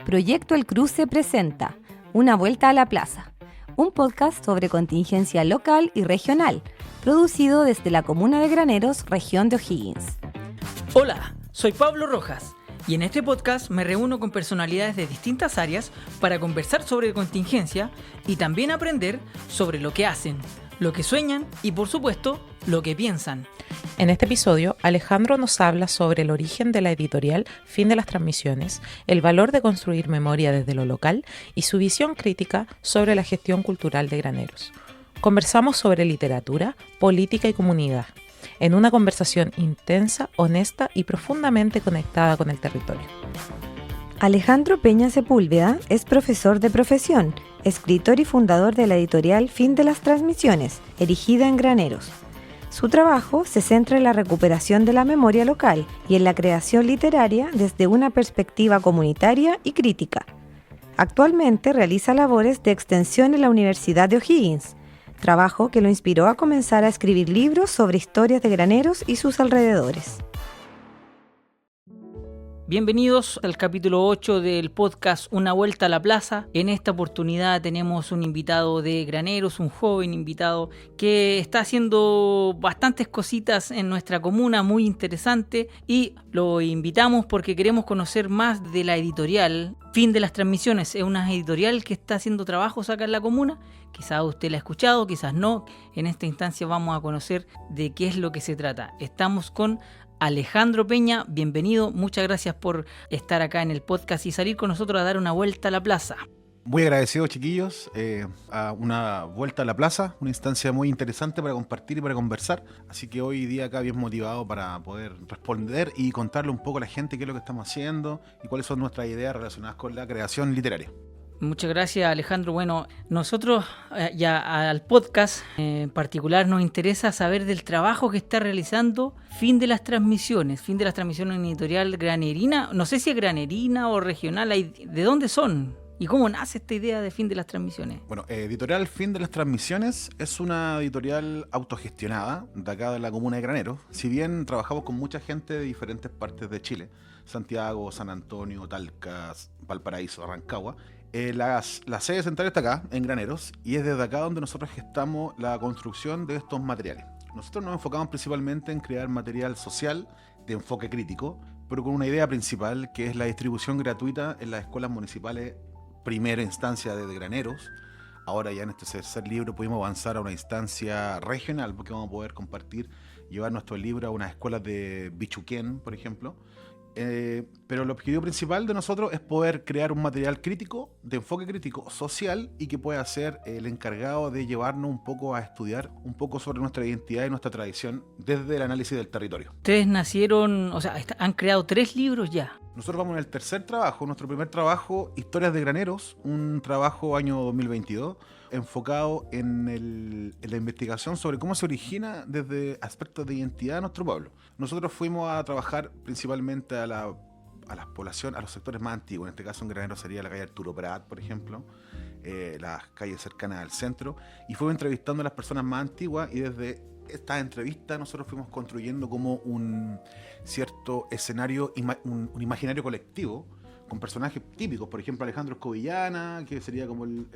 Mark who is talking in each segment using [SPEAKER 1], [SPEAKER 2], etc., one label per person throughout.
[SPEAKER 1] Proyecto El Cruce presenta Una Vuelta a la Plaza, un podcast sobre contingencia local y regional, producido desde la comuna de Graneros, región de O'Higgins.
[SPEAKER 2] Hola, soy Pablo Rojas y en este podcast me reúno con personalidades de distintas áreas para conversar sobre contingencia y también aprender sobre lo que hacen, lo que sueñan y, por supuesto, lo que piensan.
[SPEAKER 3] En este episodio, Alejandro nos habla sobre el origen de la editorial Fin de las Transmisiones, el valor de construir memoria desde lo local y su visión crítica sobre la gestión cultural de Graneros. Conversamos sobre literatura, política y comunidad, en una conversación intensa, honesta y profundamente conectada con el territorio.
[SPEAKER 1] Alejandro Peña Sepúlveda es profesor de profesión, escritor y fundador de la editorial Fin de las Transmisiones, erigida en Graneros. Su trabajo se centra en la recuperación de la memoria local y en la creación literaria desde una perspectiva comunitaria y crítica. Actualmente realiza labores de extensión en la Universidad de O'Higgins, trabajo que lo inspiró a comenzar a escribir libros sobre historias de Graneros y sus alrededores.
[SPEAKER 2] Bienvenidos al capítulo 8 del podcast Una Vuelta a la Plaza. En esta oportunidad tenemos un invitado de Graneros, un joven invitado que está haciendo bastantes cositas en nuestra comuna, muy interesante, y lo invitamos porque queremos conocer más de la editorial Fin de las Transmisiones. Es una editorial que está haciendo trabajos acá en la comuna. Quizás usted la ha escuchado, quizás no. En esta instancia vamos a conocer de qué es lo que se trata. Estamos con Alejandro Peña, bienvenido, muchas gracias por estar acá en el podcast y salir con nosotros a dar una vuelta a la plaza.
[SPEAKER 4] Muy agradecido, chiquillos, a una vuelta a la plaza, una instancia muy interesante para compartir y para conversar. Así que hoy día acá bien motivado para poder responder y contarle un poco a la gente qué es lo que estamos haciendo y cuáles son nuestras ideas relacionadas con la creación literaria.
[SPEAKER 2] Muchas gracias, Alejandro. Bueno, nosotros ya al podcast en particular nos interesa saber del trabajo que está realizando Fin de las Transmisiones. Fin de las Transmisiones, una editorial granerina. No sé si es granerina o regional. ¿De dónde son? ¿Y cómo nace esta idea de Fin de las Transmisiones?
[SPEAKER 4] Bueno, editorial Fin de las Transmisiones es una editorial autogestionada de acá de la comuna de Graneros. Si bien trabajamos con mucha gente de diferentes partes de Chile, Santiago, San Antonio, Talca, Valparaíso, Rancagua, la sede central está acá, en Graneros, y es desde acá donde nosotros gestamos la construcción de estos materiales. Nosotros nos enfocamos principalmente en crear material social de enfoque crítico, pero con una idea principal que es la distribución gratuita en las escuelas municipales, primera instancia desde Graneros. Ahora ya en este tercer libro pudimos avanzar a una instancia regional porque vamos a poder compartir, llevar nuestro libro a unas escuelas de Bichuquén, por ejemplo. Pero el objetivo principal de nosotros es poder crear un material crítico, de enfoque crítico social, y que pueda ser el encargado de llevarnos un poco a estudiar un poco sobre nuestra identidad y nuestra tradición desde el análisis del territorio.
[SPEAKER 2] Ustedes nacieron, o sea, han creado 3 libros ya.
[SPEAKER 4] Nosotros vamos en el tercer trabajo, nuestro primer trabajo, Historias de Graneros, un trabajo año 2022, enfocado en la investigación sobre cómo se origina desde aspectos de identidad de nuestro pueblo. Nosotros fuimos a trabajar principalmente a la población, a los sectores más antiguos. En este caso en Graneros sería la calle Arturo Prat, por ejemplo, las calles cercanas al centro, y fuimos entrevistando a las personas más antiguas, y desde estas entrevistas nosotros fuimos construyendo como un cierto escenario, un imaginario colectivo con personajes típicos, por ejemplo Alejandro Escobillana, que sería como el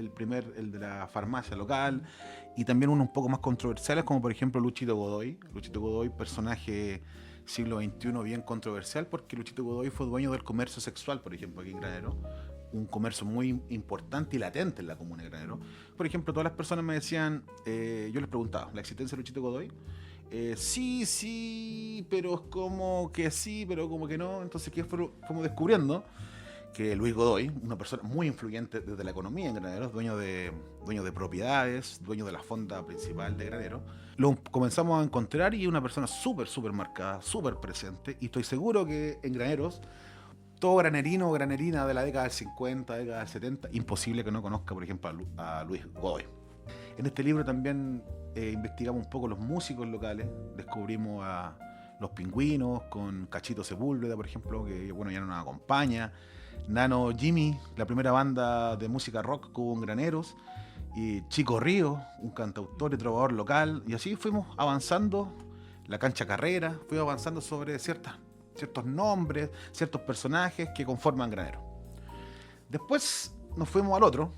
[SPEAKER 4] de la farmacia local, y también unos un poco más controversiales como por ejemplo Luchito Godoy, personaje siglo XXI bien controversial, porque Luchito Godoy fue dueño del comercio sexual, por ejemplo, aquí en Graneros, un comercio muy importante y latente en la comuna de Graneros. Por ejemplo, todas las personas me decían, yo les preguntaba, ¿la existencia de Luchito Godoy? Sí, pero es como que sí, pero como que no. Entonces, ¿qué fuimos descubriendo? Que Luis Godoy, una persona muy influyente desde la economía en Graneros, dueño de propiedades, dueño de la fonda principal de Graneros, lo comenzamos a encontrar, y una persona súper marcada, súper presente, y estoy seguro que en Graneros todo granerino o granerina de la década del 50, década del 70, imposible que no conozca, por ejemplo, a Luis Godoy. En este libro también investigamos un poco los músicos locales, descubrimos a Los Pingüinos con Cachito Sepúlveda, por ejemplo, que bueno, ya no nos acompaña, Nano Jimmy, la primera banda de música rock que hubo en Graneros, y Chico Río, un cantautor y trovador local, y así fuimos avanzando, La Cancha Carrera, fuimos avanzando sobre ciertas ciertos nombres, ciertos personajes que conforman Granero. Después nos fuimos al otro,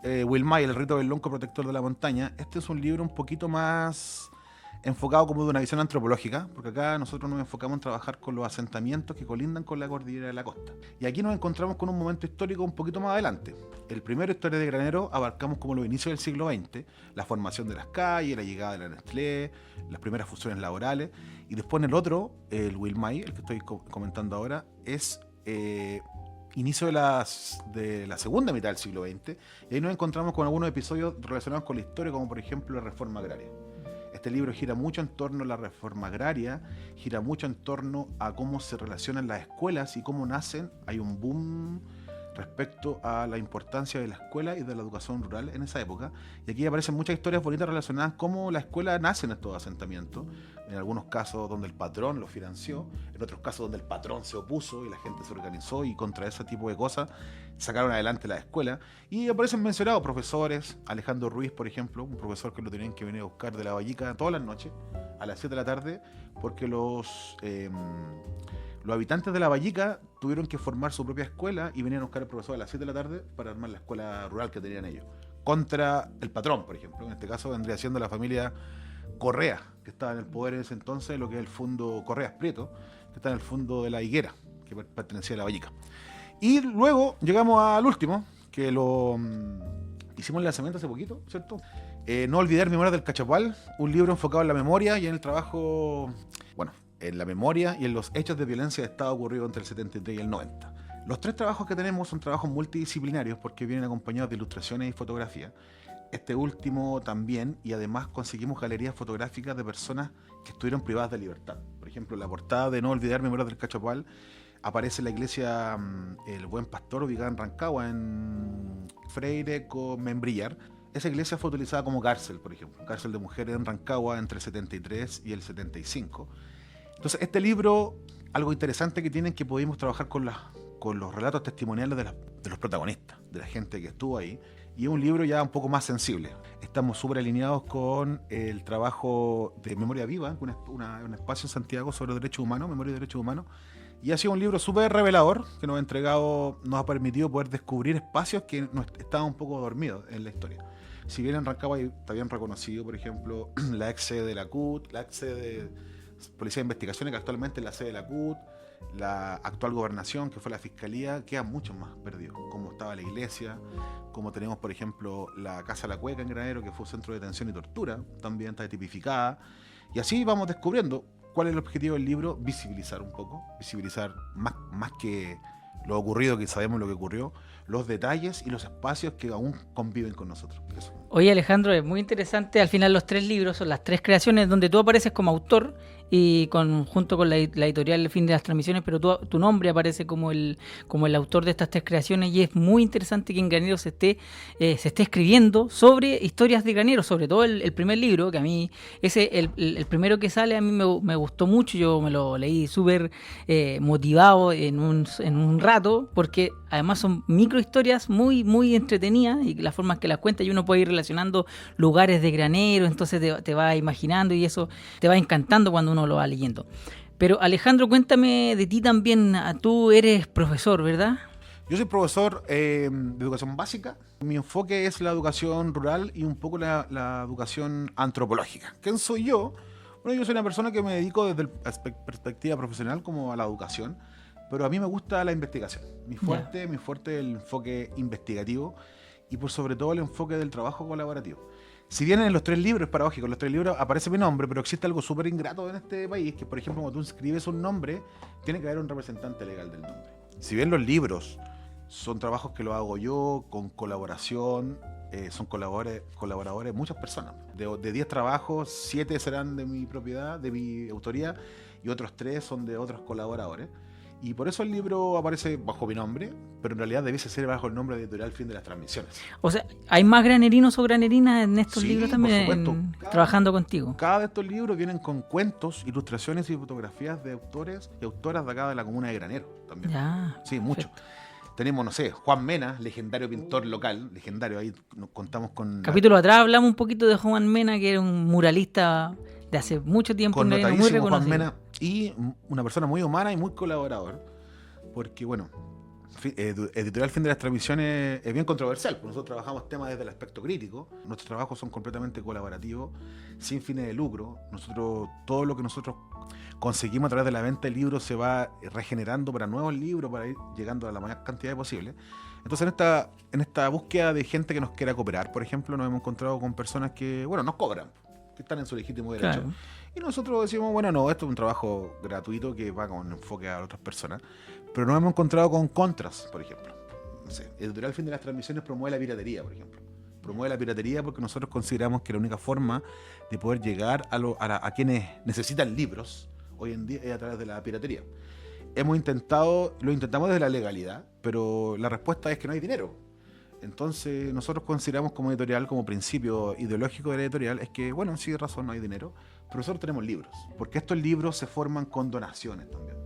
[SPEAKER 4] Wilmay, el rito del lonco protector de la montaña. Este es un libro un poquito más enfocado como de una visión antropológica, porque acá nosotros nos enfocamos en trabajar con los asentamientos que colindan con la cordillera de la costa. Y aquí nos encontramos con un momento histórico un poquito más adelante. El primero, Historia de Granero, abarcamos como los inicios del siglo XX, la formación de las calles, la llegada de la Nestlé, las primeras fusiones laborales, y después en el otro, el Wilmay, el que estoy comentando ahora, es inicio de la segunda mitad del siglo XX, y ahí nos encontramos con algunos episodios relacionados con la historia, como por ejemplo la reforma agraria. Este libro gira mucho en torno a la reforma agraria, gira mucho en torno a cómo se relacionan las escuelas y cómo nacen. Hay un boom respecto a la importancia de la escuela y de la educación rural en esa época. Y aquí aparecen muchas historias bonitas relacionadas con cómo la escuela nace en estos asentamientos. En algunos casos donde el patrón lo financió, en otros casos donde el patrón se opuso y la gente se organizó y contra ese tipo de cosas sacaron adelante la escuela. Y aparecen mencionados profesores, Alejandro Ruiz, por ejemplo, un profesor que lo tenían que venir a buscar de La Vallica todas las noches, a las 7 de la tarde, porque los habitantes de La Vallica tuvieron que formar su propia escuela y venían a buscar al profesor a las 7 de la tarde para armar la escuela rural que tenían ellos. Contra el patrón, por ejemplo. En este caso vendría siendo la familia Correa, que estaba en el poder en ese entonces, lo que es el fondo Correas Prieto, que está en el fondo de La Higuera, que pertenecía a La Vallica. Y luego llegamos al último, que lo hicimos el lanzamiento hace poquito, ¿cierto? No olvidar Memorias del Cachapal, un libro enfocado en la memoria y en el trabajo, bueno, en la memoria y en los hechos de violencia de Estado ocurridos entre el 73 y el 90. Los 3 trabajos que tenemos son trabajos multidisciplinarios porque vienen acompañados de ilustraciones y fotografía. Este último también, y además conseguimos galerías fotográficas de personas que estuvieron privadas de libertad. Por ejemplo, en la portada de No olvidar Memorias del Cachapal aparece la iglesia El Buen Pastor, ubicada en Rancagua, en Freire con Membrillar. Esa iglesia fue utilizada como cárcel, por ejemplo, cárcel de mujeres en Rancagua entre el 73 y el 75. Entonces, este libro, algo interesante que tiene es que pudimos trabajar con los relatos testimoniales de los protagonistas, de la gente que estuvo ahí, y es un libro ya un poco más sensible. Estamos súper alineados con el trabajo de Memoria Viva, un espacio en Santiago sobre derechos humanos, memoria y derechos humanos, y ha sido un libro súper revelador que nos ha permitido poder descubrir espacios que estaban un poco dormidos en la historia. Si bien en Rancagua está bien reconocido, por ejemplo, la ex sede de la CUT, la ex sede de Policía de Investigaciones, que actualmente es la sede de la CUT, la actual gobernación, que fue la Fiscalía, quedan muchos más perdidos, como estaba la iglesia, como tenemos, por ejemplo, la Casa La Cueca en Granero, que fue un centro de detención y tortura, también está tipificada, y así vamos descubriendo cuál es el objetivo del libro: visibilizar un poco, visibilizar más que lo ocurrido, que sabemos lo que ocurrió, los detalles y los espacios que aún conviven con nosotros. Eso.
[SPEAKER 2] Oye, Alejandro, es muy interesante. Al final los 3 libros son las 3 creaciones donde tú apareces como autor y junto con la editorial El Fin de las Transmisiones, pero tu nombre aparece como el autor de estas 3 creaciones, y es muy interesante que en Granero se esté escribiendo sobre historias de Granero, sobre todo el primer libro, que a mí, el primero que sale, a mí me gustó mucho. Yo me lo leí súper motivado en un rato, porque además son microhistorias muy, muy entretenidas, y las formas que las cuenta, y uno puede ir relacionando lugares de Granero, entonces te va imaginando, y eso te va encantando cuando uno lo va leyendo. Pero Alejandro, cuéntame de ti también. Tú eres profesor, ¿verdad?
[SPEAKER 4] Yo soy profesor de educación básica. Mi enfoque es la educación rural y un poco la educación antropológica. ¿Quién soy yo? Bueno, yo soy una persona que me dedico desde la perspectiva profesional como a la educación, pero a mí me gusta la investigación. Mi fuerte es el enfoque investigativo y por sobre todo el enfoque del trabajo colaborativo. Si bien en los 3 libros, es paradójico, en los 3 libros aparece mi nombre, pero existe algo súper ingrato en este país, que por ejemplo cuando tú escribes un nombre, tiene que haber un representante legal del nombre. Si bien los libros son trabajos que lo hago yo, con colaboración, son colaboradores muchas personas. De 10 trabajos, 7 serán de mi propiedad, de mi autoría, y otros 3 son de otros colaboradores. Y por eso el libro aparece bajo mi nombre, pero en realidad debiese ser bajo el nombre de Editorial Fin de las Transmisiones.
[SPEAKER 2] O sea, ¿hay más granerinos o granerinas en estos
[SPEAKER 4] Sí,
[SPEAKER 2] libros también, trabajando contigo?
[SPEAKER 4] Cada de estos libros vienen con cuentos, ilustraciones y fotografías de autores y autoras de acá de la comuna de Granero también.
[SPEAKER 2] Ya,
[SPEAKER 4] sí, mucho. Tenemos, no sé, Juan Mena, legendario pintor local, legendario, ahí nos contamos con...
[SPEAKER 2] Capítulo atrás hablamos un poquito de Juan Mena, que era un muralista de hace mucho tiempo, muy reconocido.
[SPEAKER 4] Juan Mena, y una persona muy humana y muy colaborador, porque bueno, Editorial Fin de las Transmisiones es bien controversial, porque nosotros trabajamos temas desde el aspecto crítico, nuestros trabajos son completamente colaborativos, sin fines de lucro. Todo lo que nosotros conseguimos a través de la venta de libros se va regenerando para nuevos libros, para ir llegando a la mayor cantidad posible. Entonces en esta búsqueda de gente que nos quiera cooperar, por ejemplo, nos hemos encontrado con personas que, bueno, nos cobran, que están en su legítimo derecho.
[SPEAKER 2] Claro.
[SPEAKER 4] Y nosotros decimos, bueno, no, esto es un trabajo gratuito que va con enfoque a otras personas. Pero nos hemos encontrado con contras, por ejemplo. No sé, Editorial Fin de las Transmisiones promueve la piratería, por ejemplo. Promueve la piratería porque nosotros consideramos que la única forma de poder llegar a quienes necesitan libros hoy en día es a través de la piratería. Lo intentamos desde la legalidad, pero la respuesta es que no hay dinero. Entonces nosotros consideramos como editorial, como principio ideológico de la editorial, es que, bueno, sí, de razón, no hay dinero, pero nosotros tenemos libros, porque estos libros se forman con donaciones también.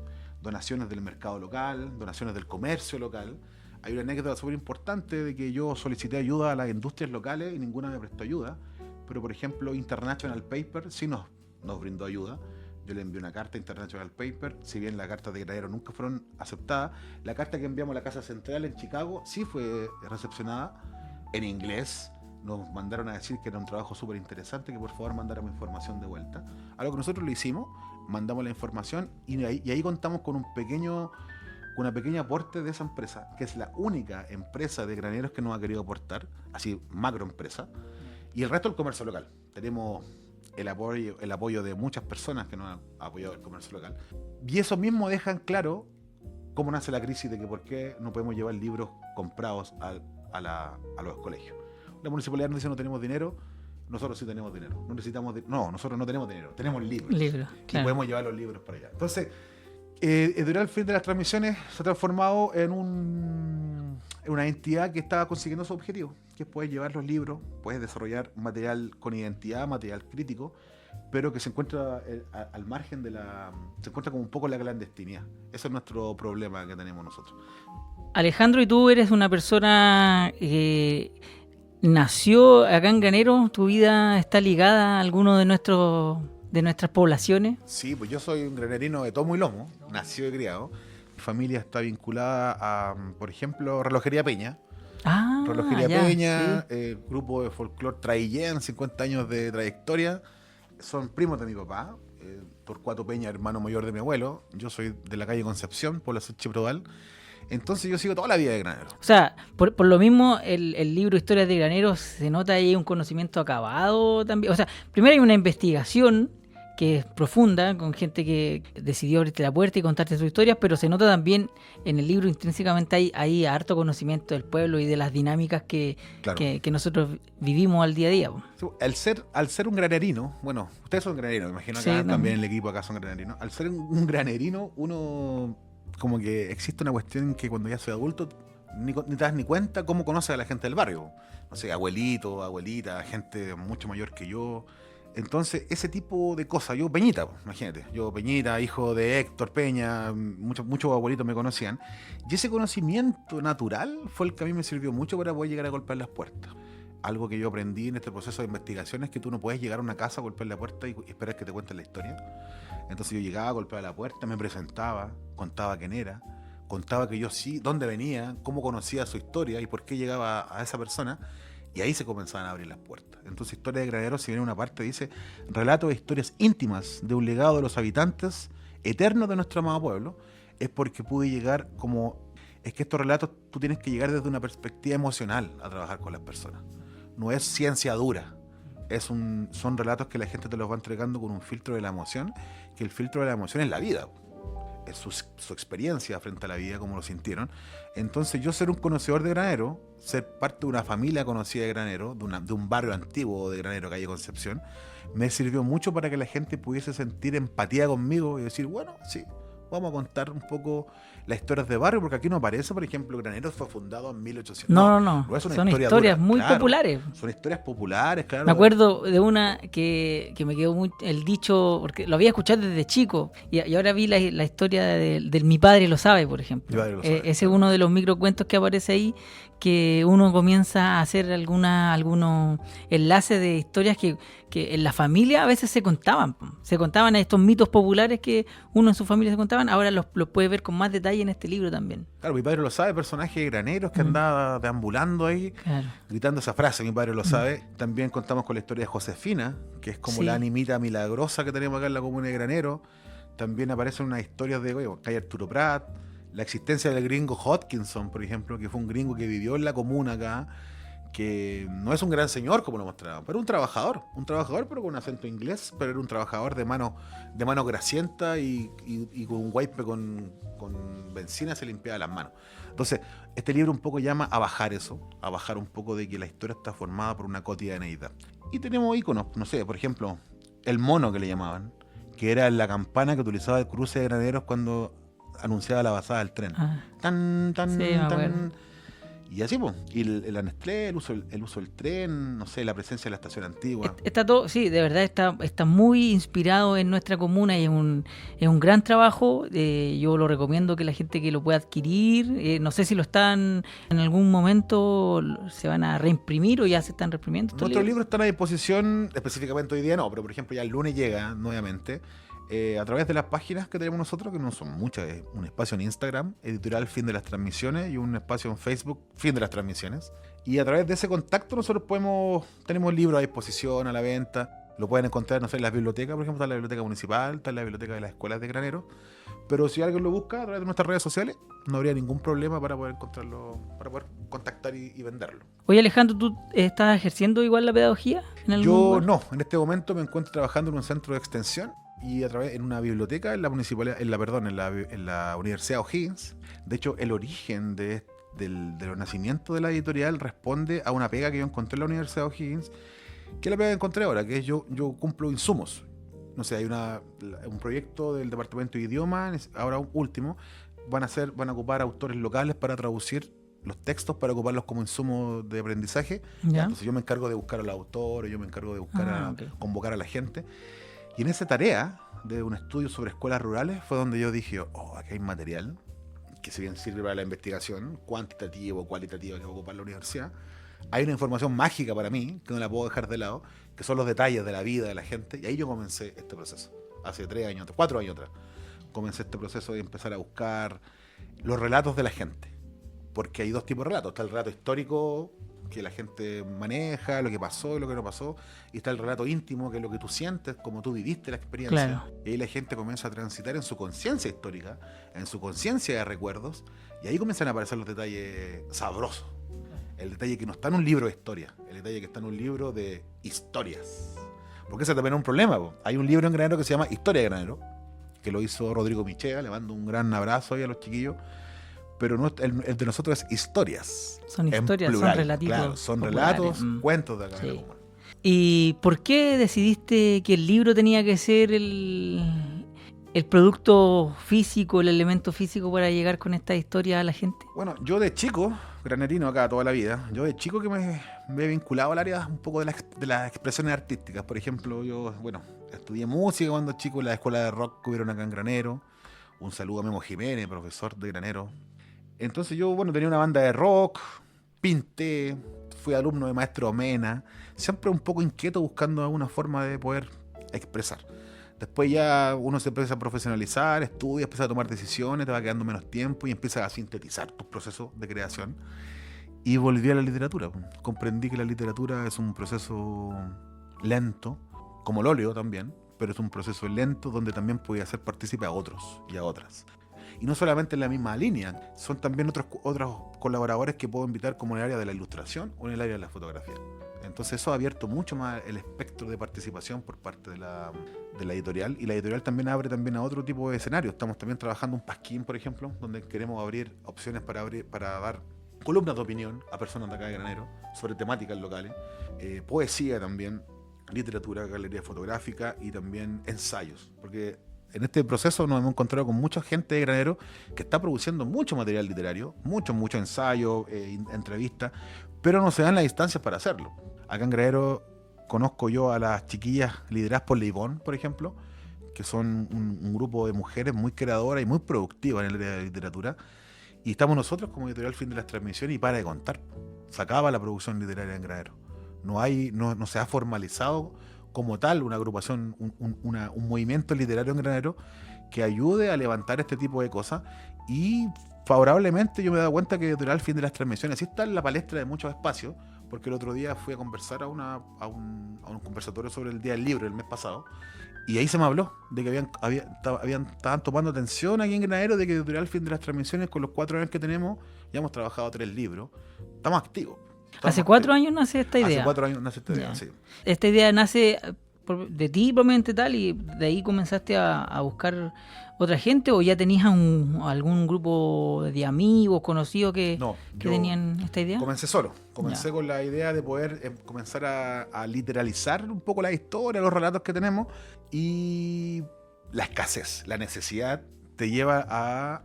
[SPEAKER 4] Donaciones del mercado local, donaciones del comercio local. Hay una anécdota súper importante de que yo solicité ayuda a las industrias locales y ninguna me prestó ayuda, pero por ejemplo International Paper sí nos brindó ayuda. Yo le envié una carta a International Paper, si bien las cartas de Granero nunca fueron aceptadas, la carta que enviamos a la Casa Central en Chicago sí fue recepcionada en inglés. Nos mandaron a decir que era un trabajo súper interesante, que por favor mandáramos información de vuelta. A lo que nosotros lo hicimos, mandamos la información y ahí contamos con una pequeña aporte de esa empresa, que es la única empresa de graneros que nos ha querido aportar, así macro empresa, y el resto el comercio local. Tenemos el apoyo de muchas personas que nos han apoyado el comercio local. Y eso mismo dejan claro cómo nace la crisis de que por qué no podemos llevar libros comprados a los colegios. La municipalidad nos dice no tenemos dinero, nosotros sí tenemos dinero. Nosotros no tenemos dinero, tenemos libros. Y
[SPEAKER 2] claro.
[SPEAKER 4] podemos llevar los libros para allá. Entonces, Editorial Fin de las Transmisiones se ha transformado en una entidad que está consiguiendo su objetivo, que es poder llevar los libros, puedes desarrollar material con identidad, material crítico, pero que se encuentra al margen se encuentra como un poco en la clandestinidad. Ese es nuestro problema que tenemos nosotros.
[SPEAKER 2] Alejandro, ¿y tú eres una persona nació acá en Granero? ¿Tu vida está ligada a alguno de nuestras poblaciones?
[SPEAKER 4] Sí, pues yo soy un granerino de tomo y lomo, nacido y criado. Mi familia está vinculada a, por ejemplo, Relojería Peña. Relojería Peña,
[SPEAKER 2] sí.
[SPEAKER 4] Grupo de folclore Traillén, 50 años de trayectoria. Son primos de mi papá, Torcuato Peña, hermano mayor de mi abuelo. Yo soy de la calle Concepción, población Chiprodal. Entonces yo sigo toda la vida de Granero.
[SPEAKER 2] O sea, por lo mismo el libro Historias de Graneros se nota ahí un conocimiento acabado también. O sea, primero hay una investigación que es profunda, con gente que decidió abrirte la puerta y contarte sus historias, pero se nota también en el libro intrínsecamente hay harto conocimiento del pueblo y de las dinámicas que nosotros vivimos al día a día.
[SPEAKER 4] Al ser un granerino, bueno, ustedes son granerinos, me imagino acá también el equipo acá son granerinos. Al ser un granerino, uno como que existe una cuestión que cuando ya soy adulto ni te das ni cuenta cómo conoces a la gente del barrio. No sé, abuelito, abuelita, gente mucho mayor que yo. Entonces, ese tipo de cosas, yo Peñita, imagínate, yo Peñita, hijo de Héctor Peña, muchos abuelitos me conocían, y ese conocimiento natural fue el que a mí me sirvió mucho para poder llegar a golpear las puertas. Algo que yo aprendí en este proceso de investigación es que tú no puedes llegar a una casa, golpear la puerta y esperar que te cuenten la historia. Entonces yo llegaba, golpeaba la puerta, me presentaba, contaba quién era, contaba que yo sí, dónde venía, cómo conocía su historia y por qué llegaba a esa persona. Y ahí se comenzaban a abrir las puertas. Entonces, Historia de Granero, si viene una parte, dice relato de historias íntimas de un legado de los habitantes eternos de nuestro amado pueblo, es porque pude llegar es que estos relatos tú tienes que llegar desde una perspectiva emocional a trabajar con las personas. No es ciencia dura. Son relatos que la gente te los va entregando con un filtro de la emoción, que el filtro de la emoción es la vida. Es su experiencia frente a la vida, como lo sintieron. Entonces yo ser un conocedor de Granero, ser parte de una familia conocida de Granero, de un barrio antiguo de Granero, calle Concepción, me sirvió mucho para que la gente pudiese sentir empatía conmigo y decir, bueno, sí, vamos a contar un poco las historias de barrio, porque aquí no aparece, por ejemplo, Graneros fue fundado en 1800.
[SPEAKER 2] No.
[SPEAKER 4] Es una
[SPEAKER 2] Son
[SPEAKER 4] historia
[SPEAKER 2] historias
[SPEAKER 4] dura,
[SPEAKER 2] muy
[SPEAKER 4] claro.
[SPEAKER 2] populares.
[SPEAKER 4] Son historias populares, claro.
[SPEAKER 2] Me acuerdo de una que me quedó muy el dicho, porque lo había escuchado desde chico, y ahora vi la historia del Mi padre lo sabe, por ejemplo.
[SPEAKER 4] Mi padre lo sabe,
[SPEAKER 2] Ese es
[SPEAKER 4] claro.
[SPEAKER 2] uno de los microcuentos que aparece ahí, que uno comienza a hacer algunos enlaces de historias que en la familia a veces se contaban a estos mitos populares que uno en su familia se contaban, ahora los puede ver con más detalle en este libro también.
[SPEAKER 4] Claro, Mi padre lo sabe, personaje de Graneros que andaba deambulando ahí,
[SPEAKER 2] Claro.
[SPEAKER 4] gritando esa frase, Mi padre lo sabe. También contamos con la historia de Josefina, que es como
[SPEAKER 2] Sí.
[SPEAKER 4] la animita milagrosa que tenemos acá en la comuna de Graneros. También aparecen unas historias de que hay Arturo Prat, la existencia del gringo Hodgkinson, por ejemplo, que fue un gringo que vivió en la comuna acá, que no es un gran señor como lo mostraba, pero un trabajador pero con acento inglés, pero era un trabajador de mano grasienta y con un wipe con benzina se limpiaba las manos. Entonces, este libro un poco llama a bajar eso, a bajar un poco de que la historia está formada por una cotidianeidad. Y tenemos íconos, no sé, por ejemplo, el mono que le llamaban, que era la campana que utilizaba el cruce de Graneros cuando anunciaba la pasada del tren.
[SPEAKER 2] Ah.
[SPEAKER 4] Tan,
[SPEAKER 2] Sí, me acuerdo.
[SPEAKER 4] tan. Y así, pues. Y el Anestlé, el uso del tren, no sé, la presencia de la estación antigua.
[SPEAKER 2] Está todo, sí, de verdad está muy inspirado en nuestra comuna y es un gran trabajo. Yo lo recomiendo que la gente que lo pueda adquirir, no sé si lo están en algún momento, se van a reimprimir o ya se están reimprimiendo estos
[SPEAKER 4] Nuestros
[SPEAKER 2] libros.
[SPEAKER 4] libros están a disposición, específicamente hoy día no, pero por ejemplo ya el lunes llega nuevamente a través de las páginas que tenemos nosotros, que no son muchas, es un espacio en Instagram, editorial Fin de las Transmisiones, y un espacio en Facebook, Fin de las Transmisiones. Y a través de ese contacto nosotros tenemos libros a disposición, a la venta. Lo pueden encontrar, no sé, en las bibliotecas, por ejemplo, está en la biblioteca municipal, está en la biblioteca de las escuelas de Graneros. Pero si alguien lo busca a través de nuestras redes sociales, no habría ningún problema para poder encontrarlo, para poder contactar y venderlo.
[SPEAKER 2] Oye, Alejandro, ¿tú estás ejerciendo igual la pedagogía en algún
[SPEAKER 4] Yo
[SPEAKER 2] lugar?
[SPEAKER 4] no, en este momento me encuentro trabajando en un centro de extensión y en una biblioteca en la municipalidad, en la Universidad O'Higgins. De hecho, el origen de los nacimientos de la editorial responde a una pega que yo encontré en la Universidad O'Higgins, que es la pega que encontré ahora, que es yo cumplo insumos. No sé, hay un proyecto del Departamento de Idiomas, ahora último, van a ocupar autores locales para traducir los textos, para ocuparlos como insumos de aprendizaje.
[SPEAKER 2] ¿Ya?
[SPEAKER 4] Entonces yo me encargo de buscar a los autores, yo me encargo de buscar
[SPEAKER 2] ok.
[SPEAKER 4] convocar a la gente. Y en esa tarea de un estudio sobre escuelas rurales fue donde yo dije, aquí hay material que si bien sirve para la investigación cuantitativa o cualitativa que va a ocupar la universidad, hay una información mágica para mí que no la puedo dejar de lado, que son los detalles de la vida de la gente. Y ahí yo comencé este proceso, hace 4 años atrás. Comencé este proceso de empezar a buscar los relatos de la gente. Porque hay dos tipos de relatos. Está el relato histórico que la gente maneja, lo que pasó y lo que no pasó. Y está el relato íntimo, que es lo que tú sientes, como tú viviste la experiencia.
[SPEAKER 2] Claro.
[SPEAKER 4] Y ahí la gente comienza a transitar en su conciencia histórica, en su conciencia de recuerdos. Y ahí comienzan a aparecer los detalles sabrosos. El detalle que no está en un libro de historia, el detalle que está en un libro de historias. Porque ese también es un problema. Hay un libro en Granero que se llama Historia de Granero, que lo hizo Rodrigo Michea, le mando un gran abrazo ahí a los chiquillos. Pero el de nosotros es historias.
[SPEAKER 2] Son
[SPEAKER 4] en
[SPEAKER 2] historias,
[SPEAKER 4] plural,
[SPEAKER 2] son relatitos.
[SPEAKER 4] claro, son
[SPEAKER 2] populares.
[SPEAKER 4] relatos, cuentos de acá de la
[SPEAKER 2] Sí.
[SPEAKER 4] comuna.
[SPEAKER 2] ¿Y por qué decidiste que el libro tenía que ser el producto físico, el elemento físico para llegar con esta historia a la gente?
[SPEAKER 4] Bueno, yo de chico, granerino acá toda la vida, yo de chico que me he vinculado al área un poco de las expresiones artísticas. Por ejemplo, yo, estudié música cuando chico en la escuela de rock que hubieron acá en Granero. Un saludo a Memo Jiménez, profesor de Granero. Entonces yo, tenía una banda de rock, pinté, fui alumno de maestro Mena, siempre un poco inquieto buscando alguna forma de poder expresar. Después ya uno se empieza a profesionalizar, estudia, empieza a tomar decisiones, te va quedando menos tiempo y empiezas a sintetizar tus procesos de creación. Y volví a la literatura. Comprendí que la literatura es un proceso lento, como el óleo también, pero es un proceso lento donde también puede hacer partícipe a otros y a otras. Y no solamente en la misma línea, son también otros colaboradores que puedo invitar como en el área de la ilustración o en el área de la fotografía. Entonces eso ha abierto mucho más el espectro de participación por parte de la editorial, y la editorial también abre también a otro tipo de escenarios. Estamos también trabajando un pasquín, por ejemplo, donde queremos abrir opciones para dar columnas de opinión a personas de acá de Granero sobre temáticas locales, poesía también, literatura, galería fotográfica y también ensayos, porque en este proceso nos hemos encontrado con mucha gente de Granero que está produciendo mucho material literario, mucho ensayo, entrevistas, pero no se dan las instancias para hacerlo. Acá en Granero conozco yo a las chiquillas lideradas por Leibón, por ejemplo, que son un grupo de mujeres muy creadoras y muy productivas en el área de literatura, y estamos nosotros como editorial Fin de las Transmisiones y para de contar. Se acaba la producción literaria en Granero. No se ha formalizado como tal una agrupación, un movimiento literario en Granero que ayude a levantar este tipo de cosas, y favorablemente yo me he dado cuenta que editorial Fin de las Transmisiones sí está en la palestra de muchos espacios, porque el otro día fui a conversar a un conversatorio sobre el Día del Libro el mes pasado, y ahí se me habló de que estaban tomando atención aquí en Granero de que editorial Fin de las Transmisiones, con los 4 años que tenemos, ya hemos trabajado 3 libros, estamos activos.
[SPEAKER 2] ¿Hace 4 años nace esta idea?
[SPEAKER 4] Hace 4 años nace esta idea,
[SPEAKER 2] Ya.
[SPEAKER 4] sí.
[SPEAKER 2] Esta idea nace de ti propiamente tal, y de ahí comenzaste a buscar otra gente, o ya tenías algún grupo de amigos, conocidos que tenían esta idea.
[SPEAKER 4] Comencé solo. Comencé con la idea de poder comenzar a literalizar un poco la historia, los relatos que tenemos, y la escasez, la necesidad te lleva a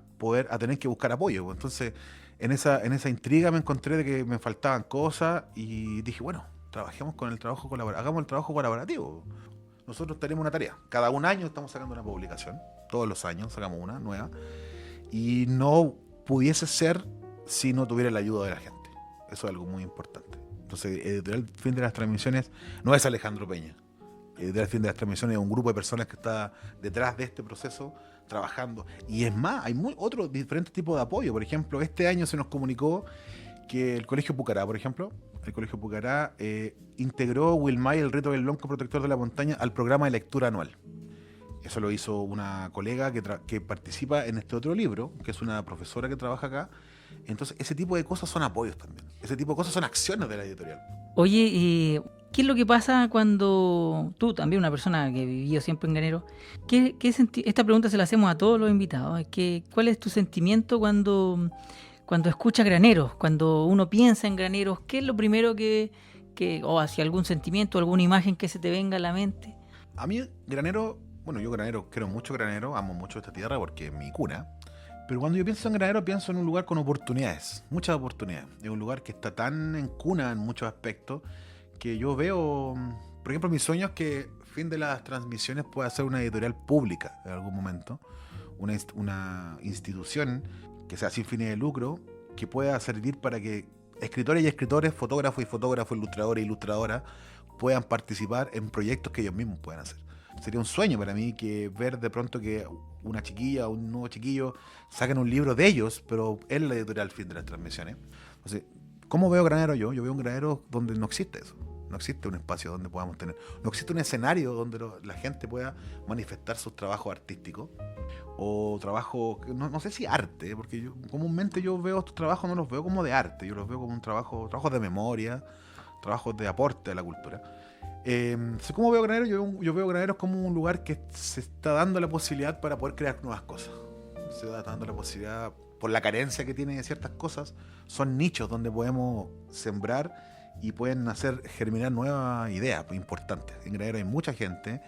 [SPEAKER 4] tener que buscar apoyo. Entonces, en esa intriga me encontré de que me faltaban cosas y dije, bueno, trabajemos con el trabajo colaborativo, hagamos el trabajo colaborativo. Nosotros tenemos una tarea. Cada un año estamos sacando una publicación. Todos los años sacamos una nueva. Y no pudiese ser si no tuviera la ayuda de la gente. Eso es algo muy importante. Entonces, Editorial Fin de las Transmisiones no es Alejandro Peña. Editorial Fin de las Transmisiones es un grupo de personas que está detrás de este proceso trabajando. Y es más, hay otros diferentes tipos de apoyo. Por ejemplo, este año se nos comunicó que el Colegio Pucará, por ejemplo, integró Wilmay, el Rito del Lonco Protector de la Montaña, al programa de lectura anual. Eso lo hizo una colega que participa en este otro libro, que es una profesora que trabaja acá. Entonces, ese tipo de cosas son apoyos también. Ese tipo de cosas son acciones de la editorial.
[SPEAKER 2] Oye, ¿y qué es lo que pasa cuando tú, también una persona que vivió siempre en Granero, esta pregunta se la hacemos a todos los invitados, ¿cuál es tu sentimiento cuando escuchas Graneros, cuando uno piensa en Graneros? ¿Qué es lo primero o hacia algún sentimiento, alguna imagen que se te venga a la mente?
[SPEAKER 4] A mí, Granero, yo Granero, quiero mucho Granero, amo mucho esta tierra porque es mi cuna. Pero cuando yo pienso en Granero, pienso en un lugar con oportunidades, muchas oportunidades. Es un lugar que está tan en cuna en muchos aspectos que yo veo, por ejemplo, mi sueño es que Fin de las Transmisiones pueda ser una editorial pública en algún momento, una institución que sea sin fines de lucro, que pueda servir para que escritores y escritores, fotógrafos y fotógrafos, ilustradores e ilustradoras puedan participar en proyectos que ellos mismos puedan hacer. Sería un sueño para mí que ver de pronto que una chiquilla o un nuevo chiquillo saquen un libro de ellos, pero en la editorial Fin de las Transmisiones. Entonces, ¿cómo veo Granero yo? Yo veo un Granero donde no existe eso. No existe un espacio donde podamos tener. No existe un escenario donde la gente pueda manifestar sus trabajos artísticos o trabajo, no sé si arte, porque comúnmente yo veo estos trabajos, no los veo como de arte, yo los veo como un trabajos de memoria, trabajos de aporte a la cultura. ¿Cómo veo Granero? Yo veo Granero como un lugar que se está dando la posibilidad para poder crear nuevas cosas. Se está dando la posibilidad, por la carencia que tiene de ciertas cosas, son nichos donde podemos sembrar y pueden germinar nuevas ideas importantes. En Granero hay mucha gente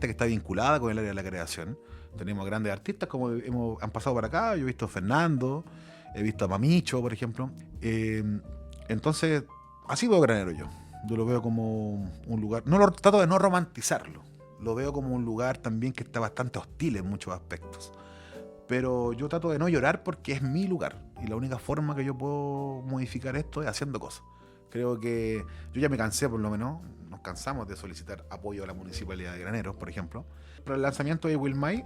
[SPEAKER 4] que está vinculada con el área de la creación. Tenemos grandes artistas como han pasado por acá. Yo he visto a Fernando, he visto a Mamicho, por ejemplo. Entonces, así veo Granero yo. Yo lo veo como un lugar, trato de no romantizarlo, lo veo como un lugar también que está bastante hostil en muchos aspectos, pero yo trato de no llorar porque es mi lugar y la única forma que yo puedo modificar esto es haciendo cosas. Creo que yo ya me cansé, por lo menos, nos cansamos de solicitar apoyo a la Municipalidad de Graneros, por ejemplo. Para el lanzamiento de Wilmay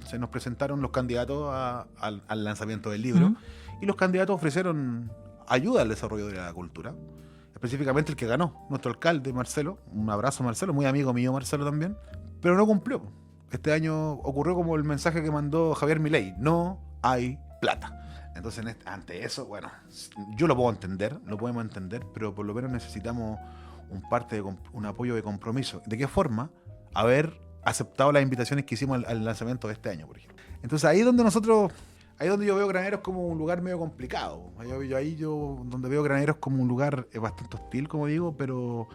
[SPEAKER 4] se nos presentaron los candidatos al lanzamiento del libro, y los candidatos ofrecieron ayuda al desarrollo de la cultura. Específicamente el que ganó, nuestro alcalde Marcelo. Un abrazo, Marcelo, muy amigo mío Marcelo también. Pero no cumplió. Este año ocurrió como el mensaje que mandó Javier Milei: no hay plata. Entonces, ante eso, bueno, yo lo podemos entender, pero por lo menos necesitamos un apoyo de compromiso. ¿De qué forma? Haber aceptado las invitaciones que hicimos al lanzamiento de este año, por ejemplo. Entonces, ahí es donde yo veo Graneros como un lugar medio complicado. Donde veo Graneros como un lugar bastante hostil, como digo, pero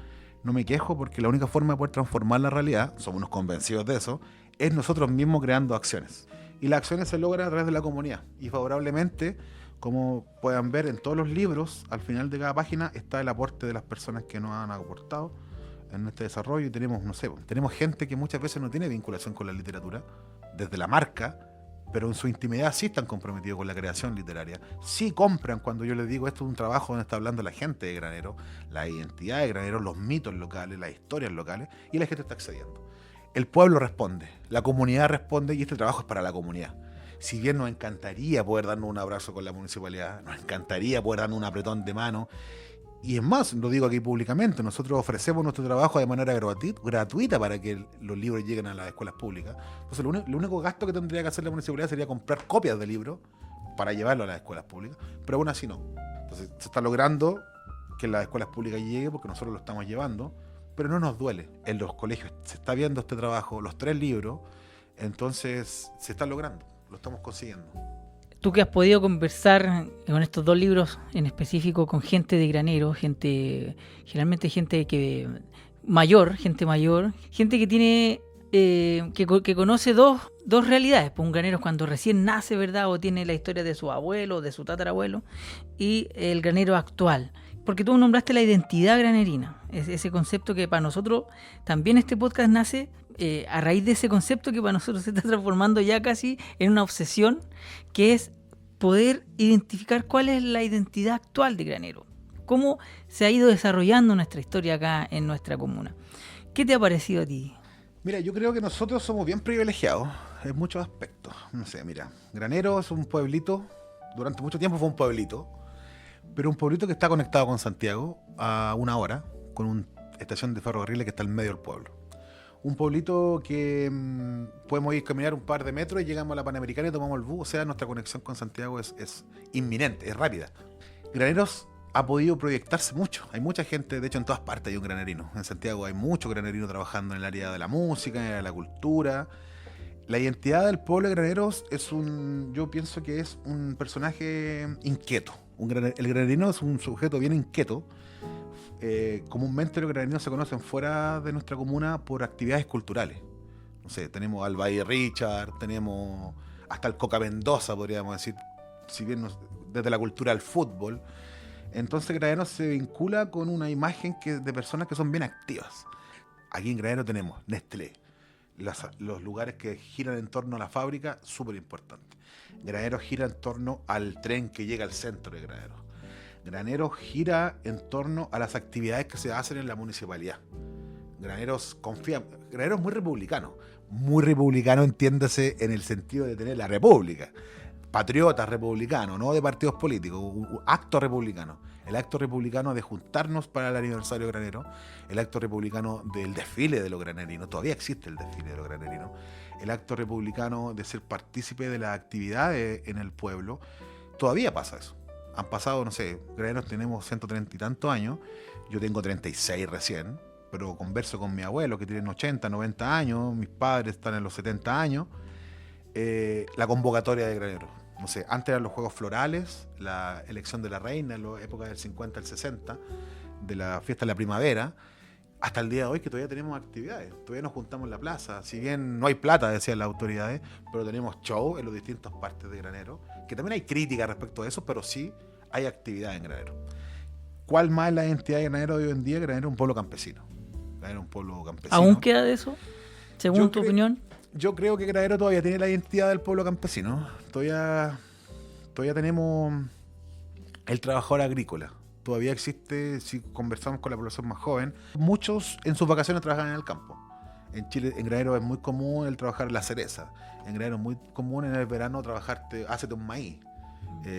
[SPEAKER 4] no me quejo porque la única forma de poder transformar la realidad, somos unos convencidos de eso, es nosotros mismos creando acciones. Y las acciones se logran a través de la comunidad. Y favorablemente, como puedan ver en todos los libros, al final de cada página está el aporte de las personas que nos han aportado en este desarrollo. Y tenemos, no sé, tenemos gente que muchas veces no tiene vinculación con la literatura, desde la marca, pero en su intimidad sí están comprometidos con la creación literaria. Sí compran cuando yo les digo, esto es un trabajo donde está hablando la gente de Granero, la identidad de Granero, los mitos locales, las historias locales, y la gente está accediendo. El pueblo responde, la comunidad responde, y este trabajo es para la comunidad. Si bien nos encantaría poder darnos un abrazo con la municipalidad, nos encantaría poder darnos un apretón de mano, y es más, lo digo aquí públicamente, nosotros ofrecemos nuestro trabajo de manera gratuita para que los libros lleguen a las escuelas públicas. Entonces el único gasto que tendría que hacer la municipalidad sería comprar copias de libros para llevarlo a las escuelas públicas, pero aún así no. Entonces se está logrando que en las escuelas públicas llegue porque nosotros lo estamos llevando, pero no nos duele. En los colegios se está viendo este trabajo, los 3 libros, entonces se está logrando, lo estamos consiguiendo.
[SPEAKER 2] Tú que has podido conversar con estos 2 libros en específico con gente de Granero, generalmente gente mayor, gente que tiene que conoce dos realidades. Pues un granero cuando recién nace, ¿verdad? O tiene la historia de su abuelo, de su tatarabuelo, y el granero actual. Porque tú nombraste la identidad granerina, ese concepto que para nosotros también este podcast nace a raíz de ese concepto que para nosotros se está transformando ya casi en una obsesión, que es poder identificar cuál es la identidad actual de Granero, cómo se ha ido desarrollando nuestra historia acá en nuestra comuna. ¿Qué te ha parecido a ti?
[SPEAKER 4] Mira, yo creo que nosotros somos bien privilegiados en muchos aspectos. No sé, mira, Granero es un pueblito, durante mucho tiempo fue un pueblito, pero un pueblito que está conectado con Santiago a 1 hora, con una estación de ferrocarriles que está al medio del pueblo. Un pueblito que podemos ir a caminar un par de metros y llegamos a la Panamericana y tomamos el bus. O sea, nuestra conexión con Santiago es inminente, es rápida. Graneros ha podido proyectarse mucho. Hay mucha gente, de hecho en todas partes hay un granerino. En Santiago hay muchos granerinos trabajando en el área de la música, en el área de la cultura. La identidad del pueblo de Graneros yo pienso que es un personaje inquieto. El granerino es un sujeto bien inquieto. Comúnmente los granerinos se conocen fuera de nuestra comuna por actividades culturales. No sé, tenemos al Valle Richard, tenemos hasta el Coca Mendoza, podríamos decir, si bien desde la cultura al fútbol. Entonces Granero se vincula con una imagen de personas que son bien activas. Aquí en Granero tenemos Nestlé, los lugares que giran en torno a la fábrica, súper importante. Granero gira en torno al tren que llega al centro de Granero. Granero gira en torno a las actividades que se hacen en la municipalidad. Granero es muy republicano, entiéndase en el sentido de tener la república. Patriota republicano, no de partidos políticos, un acto republicano. El acto republicano de juntarnos para el aniversario de Granero, el acto republicano del desfile de los granerinos, todavía existe el desfile de los granerinos, el acto republicano de ser partícipe de las actividades en el pueblo, todavía pasa eso. Han pasado, no sé, Graneros tenemos 130 y tantos años, yo tengo 36 recién, pero converso con mi abuelo que tiene 80, 90 años, mis padres están en los 70 años, la convocatoria de Graneros. No sé, antes eran los Juegos Florales, la elección de la reina en la época del 50 al 60, de la fiesta de la primavera, hasta el día de hoy que todavía tenemos actividades, todavía nos juntamos en la plaza, si bien no hay plata, decían las autoridades, pero tenemos show en las distintas partes de Granero, que también hay crítica respecto a eso, pero sí hay actividad en Granero. ¿Cuál más es la identidad de Granero de hoy en día? Granero es un pueblo campesino. Granero es un pueblo campesino.
[SPEAKER 2] ¿Aún queda de eso? Según tu opinión.
[SPEAKER 4] Yo creo que Granero todavía tiene la identidad del pueblo campesino. Todavía tenemos el trabajador agrícola. Todavía existe, si conversamos con la población más joven, muchos en sus vacaciones trabajan en el campo. En Chile, en Granero es muy común el trabajar la cereza. En Granero es muy común en el verano hacerte un maíz,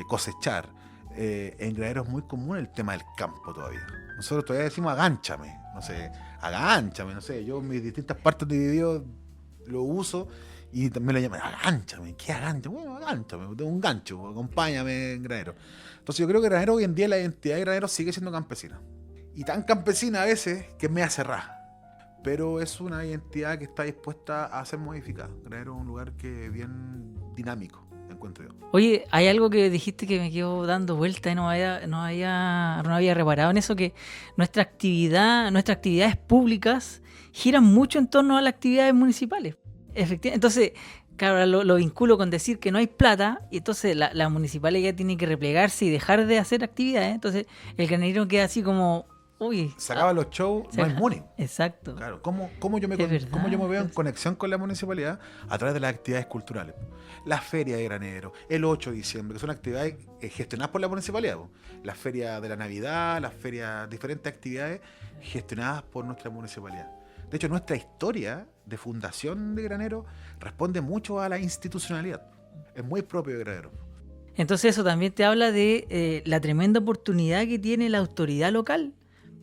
[SPEAKER 4] cosechar. En Granero es muy común el tema del campo todavía. Nosotros todavía decimos agánchame, no sé, yo en mis distintas partes de video lo uso y también lo llaman agánchame. ¿Qué agánchame? Bueno, agánchame, tengo un gancho, acompáñame en Granero. Entonces yo creo que Granero hoy en día, la identidad de Granero sigue siendo campesina. Y tan campesina a veces que me hace cerrar. Pero es una identidad que está dispuesta a ser modificada. Granero es un lugar que es bien dinámico, encuentro yo.
[SPEAKER 2] Oye, hay algo que dijiste que me quedó dando vuelta y no había reparado en eso, que nuestras actividades públicas giran mucho en torno a las actividades municipales. Efectivamente. Entonces, claro, lo vinculo con decir que no hay plata y entonces la municipalidad tiene que replegarse y dejar de hacer actividades. Entonces, el granero queda así como, uy.
[SPEAKER 4] Se acaban los shows, no hay money.
[SPEAKER 2] Exacto.
[SPEAKER 4] Claro, ¿cómo yo me veo en conexión con la municipalidad? A través de las actividades culturales. La feria de granero, el 8 de diciembre, que son actividades gestionadas por la municipalidad. La feria de la Navidad, las ferias, diferentes actividades gestionadas por nuestra municipalidad. De hecho, nuestra historia de fundación de Granero responde mucho a la institucionalidad. Es muy propio de Granero.
[SPEAKER 2] Entonces eso también te habla de la tremenda oportunidad que tiene la autoridad local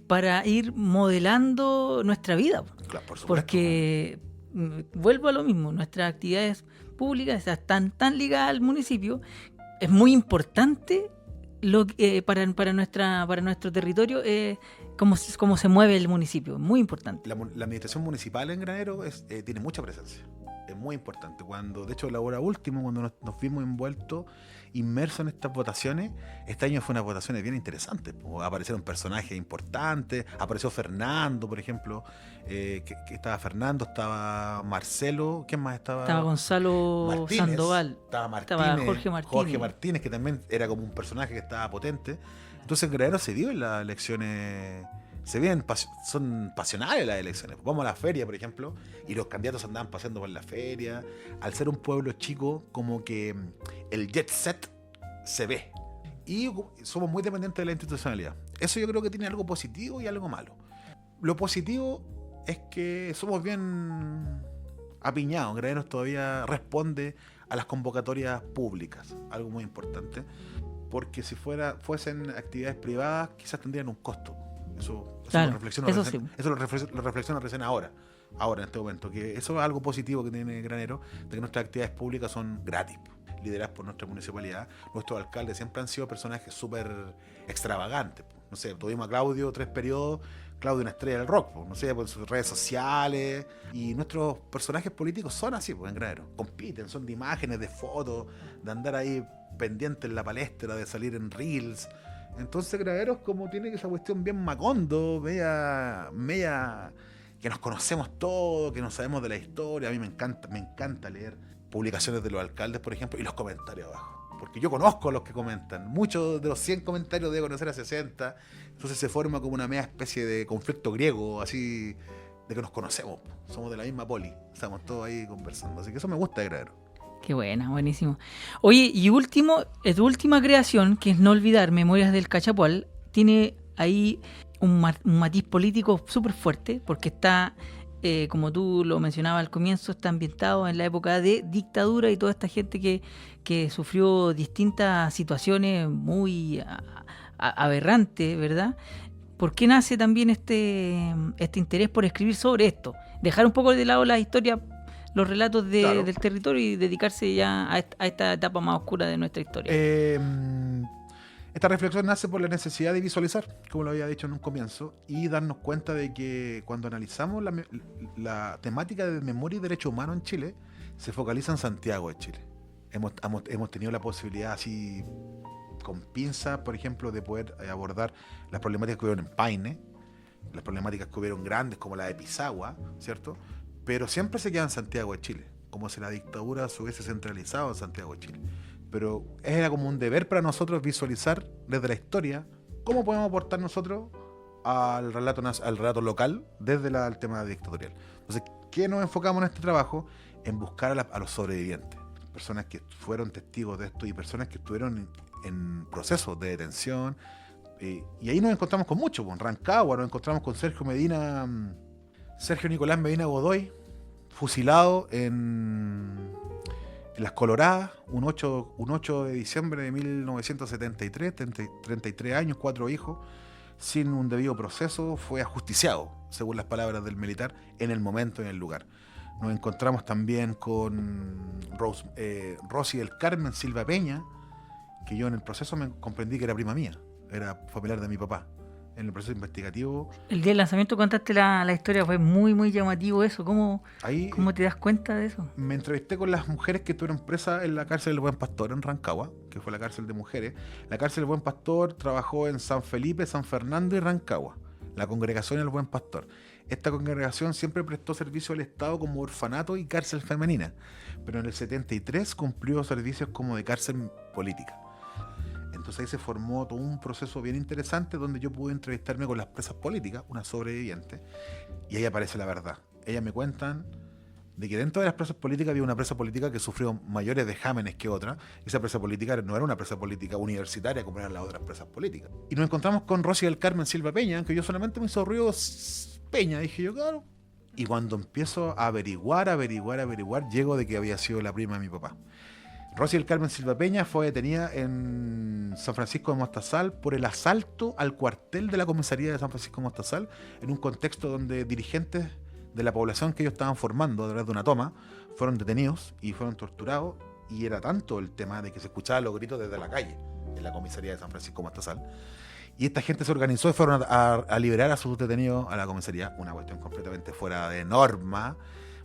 [SPEAKER 2] para ir modelando nuestra vida.
[SPEAKER 4] Claro, por supuesto.
[SPEAKER 2] Porque, vuelvo a lo mismo, nuestras actividades públicas están tan ligadas al municipio. Es muy importante para nuestro territorio cómo se mueve el municipio. Muy importante.
[SPEAKER 4] La administración municipal en Granero tiene mucha presencia. Es muy importante. De hecho, la hora última, cuando nos vimos inmersos en estas votaciones, este año fue unas votaciones bien interesantes. Aparecieron personajes importantes. Apareció Fernando, por ejemplo. Que estaba Fernando, estaba Marcelo. ¿Quién más estaba?
[SPEAKER 2] Estaba Gonzalo
[SPEAKER 4] Martínez,
[SPEAKER 2] Sandoval.
[SPEAKER 4] Estaba
[SPEAKER 2] Jorge Martínez.
[SPEAKER 4] Jorge Martínez, que también era como un personaje que estaba potente. Entonces, Granero se dio en las elecciones. Son pasionales las elecciones. Vamos a la feria, por ejemplo, y los candidatos andaban paseando por la feria. Al ser un pueblo chico, como que el jet set se ve. Y somos muy dependientes de la institucionalidad. Eso yo creo que tiene algo positivo y algo malo. Lo positivo es que somos bien apiñados. Granero todavía responde a las convocatorias públicas, algo muy importante. Porque si fuesen actividades privadas, quizás tendrían un costo. Eso
[SPEAKER 2] claro,
[SPEAKER 4] lo reflexiono recién ahora en este momento, que eso es algo positivo que tiene Granero, de que nuestras actividades públicas son gratis, lideradas por nuestra municipalidad. Nuestros alcaldes siempre han sido personajes súper extravagantes. No sé, tuvimos a Claudio 3 periodos, Claudio una estrella del rock, no sé, por sus redes sociales, y nuestros personajes políticos son así, en Granero, compiten, son de imágenes, de fotos, de andar ahí pendiente en la palestra, de salir en reels. Entonces Granero es como tiene esa cuestión bien macondo, media que nos conocemos todos, que no sabemos de la historia. A mí me encanta leer publicaciones de los alcaldes, por ejemplo, y los comentarios abajo. Porque yo conozco a los que comentan. Muchos de los 100 comentarios debo conocer a 60. Entonces se forma como una media especie de conflicto griego, así, de que nos conocemos. Somos de la misma poli. Estamos todos ahí conversando. Así que eso me gusta de Granero.
[SPEAKER 2] Qué buena, buenísimo. Oye, y tu última creación, que es No olvidar, Memorias del Cachapual, tiene ahí un matiz político súper fuerte, porque está, como tú lo mencionabas al comienzo, está ambientado en la época de dictadura y toda esta gente que sufrió distintas situaciones muy aberrantes, ¿verdad? ¿Por qué nace también este interés por escribir sobre esto? Dejar un poco de lado la historia, los relatos del territorio, y dedicarse ya a esta etapa más oscura de nuestra historia.
[SPEAKER 4] Esta reflexión nace por la necesidad de visualizar, como lo había dicho en un comienzo, y darnos cuenta de que cuando analizamos la temática de memoria y derechos humanos en Chile, se focaliza en Santiago de Chile. Hemos tenido la posibilidad así con pinzas, por ejemplo, de poder abordar las problemáticas que hubieron en Paine, las problemáticas que hubieron grandes como la de Pisagua, ¿cierto? Pero siempre se queda en Santiago de Chile, como si la dictadura se hubiese centralizado en Santiago de Chile. Pero era como un deber para nosotros visualizar desde la historia cómo podemos aportar nosotros al relato local desde el tema dictatorial. Entonces, ¿qué nos enfocamos en este trabajo? En buscar a los sobrevivientes, personas que fueron testigos de esto y personas que estuvieron en procesos de detención. Y ahí nos encontramos con mucho. En Rancagua nos encontramos con Sergio Nicolás Medina Godoy, fusilado en Las Coloradas, un 8 de diciembre de 1973, 33 años, 4 hijos, sin un debido proceso, fue ajusticiado, según las palabras del militar, en el momento y en el lugar. Nos encontramos también con Rosy del Carmen Silva Peña, que yo en el proceso me comprendí que era prima mía, era familiar de mi papá. En el proceso investigativo. El
[SPEAKER 2] día del lanzamiento contaste la historia, fue muy, muy llamativo eso. ¿Cómo te das cuenta de eso?
[SPEAKER 4] Me entrevisté con las mujeres que estuvieron presas en la cárcel del Buen Pastor en Rancagua, que fue la cárcel de mujeres. La cárcel del Buen Pastor trabajó en San Felipe, San Fernando y Rancagua, la congregación del Buen Pastor. esta congregación siempre prestó servicio al Estado como orfanato y cárcel femenina, pero en el 73 cumplió servicios como de cárcel política. Entonces ahí se formó todo un proceso bien interesante donde yo pude entrevistarme con las presas políticas, una sobreviviente, y ahí aparece la verdad. Ellas me cuentan de que dentro de las presas políticas había una presa política que sufrió mayores vejámenes que otra. Esa presa política no era una presa política universitaria como eran las otras presas políticas. Y nos encontramos con Rosy del Carmen Silva Peña, que yo solamente me hizo ruido Peña, dije yo, claro. Y cuando empiezo a averiguar, llego de que había sido la prima de mi papá. Rosy del Carmen Silva Peña fue detenida en San Francisco de Mostazal por el asalto al cuartel de la comisaría de San Francisco de Mostazal, en un contexto donde dirigentes de la población que ellos estaban formando a través de una toma fueron detenidos y fueron torturados, y era tanto el tema de que se escuchaban los gritos desde la calle en la comisaría de San Francisco de Mostazal, y esta gente se organizó y fueron a liberar a sus detenidos a la comisaría, una cuestión completamente fuera de norma,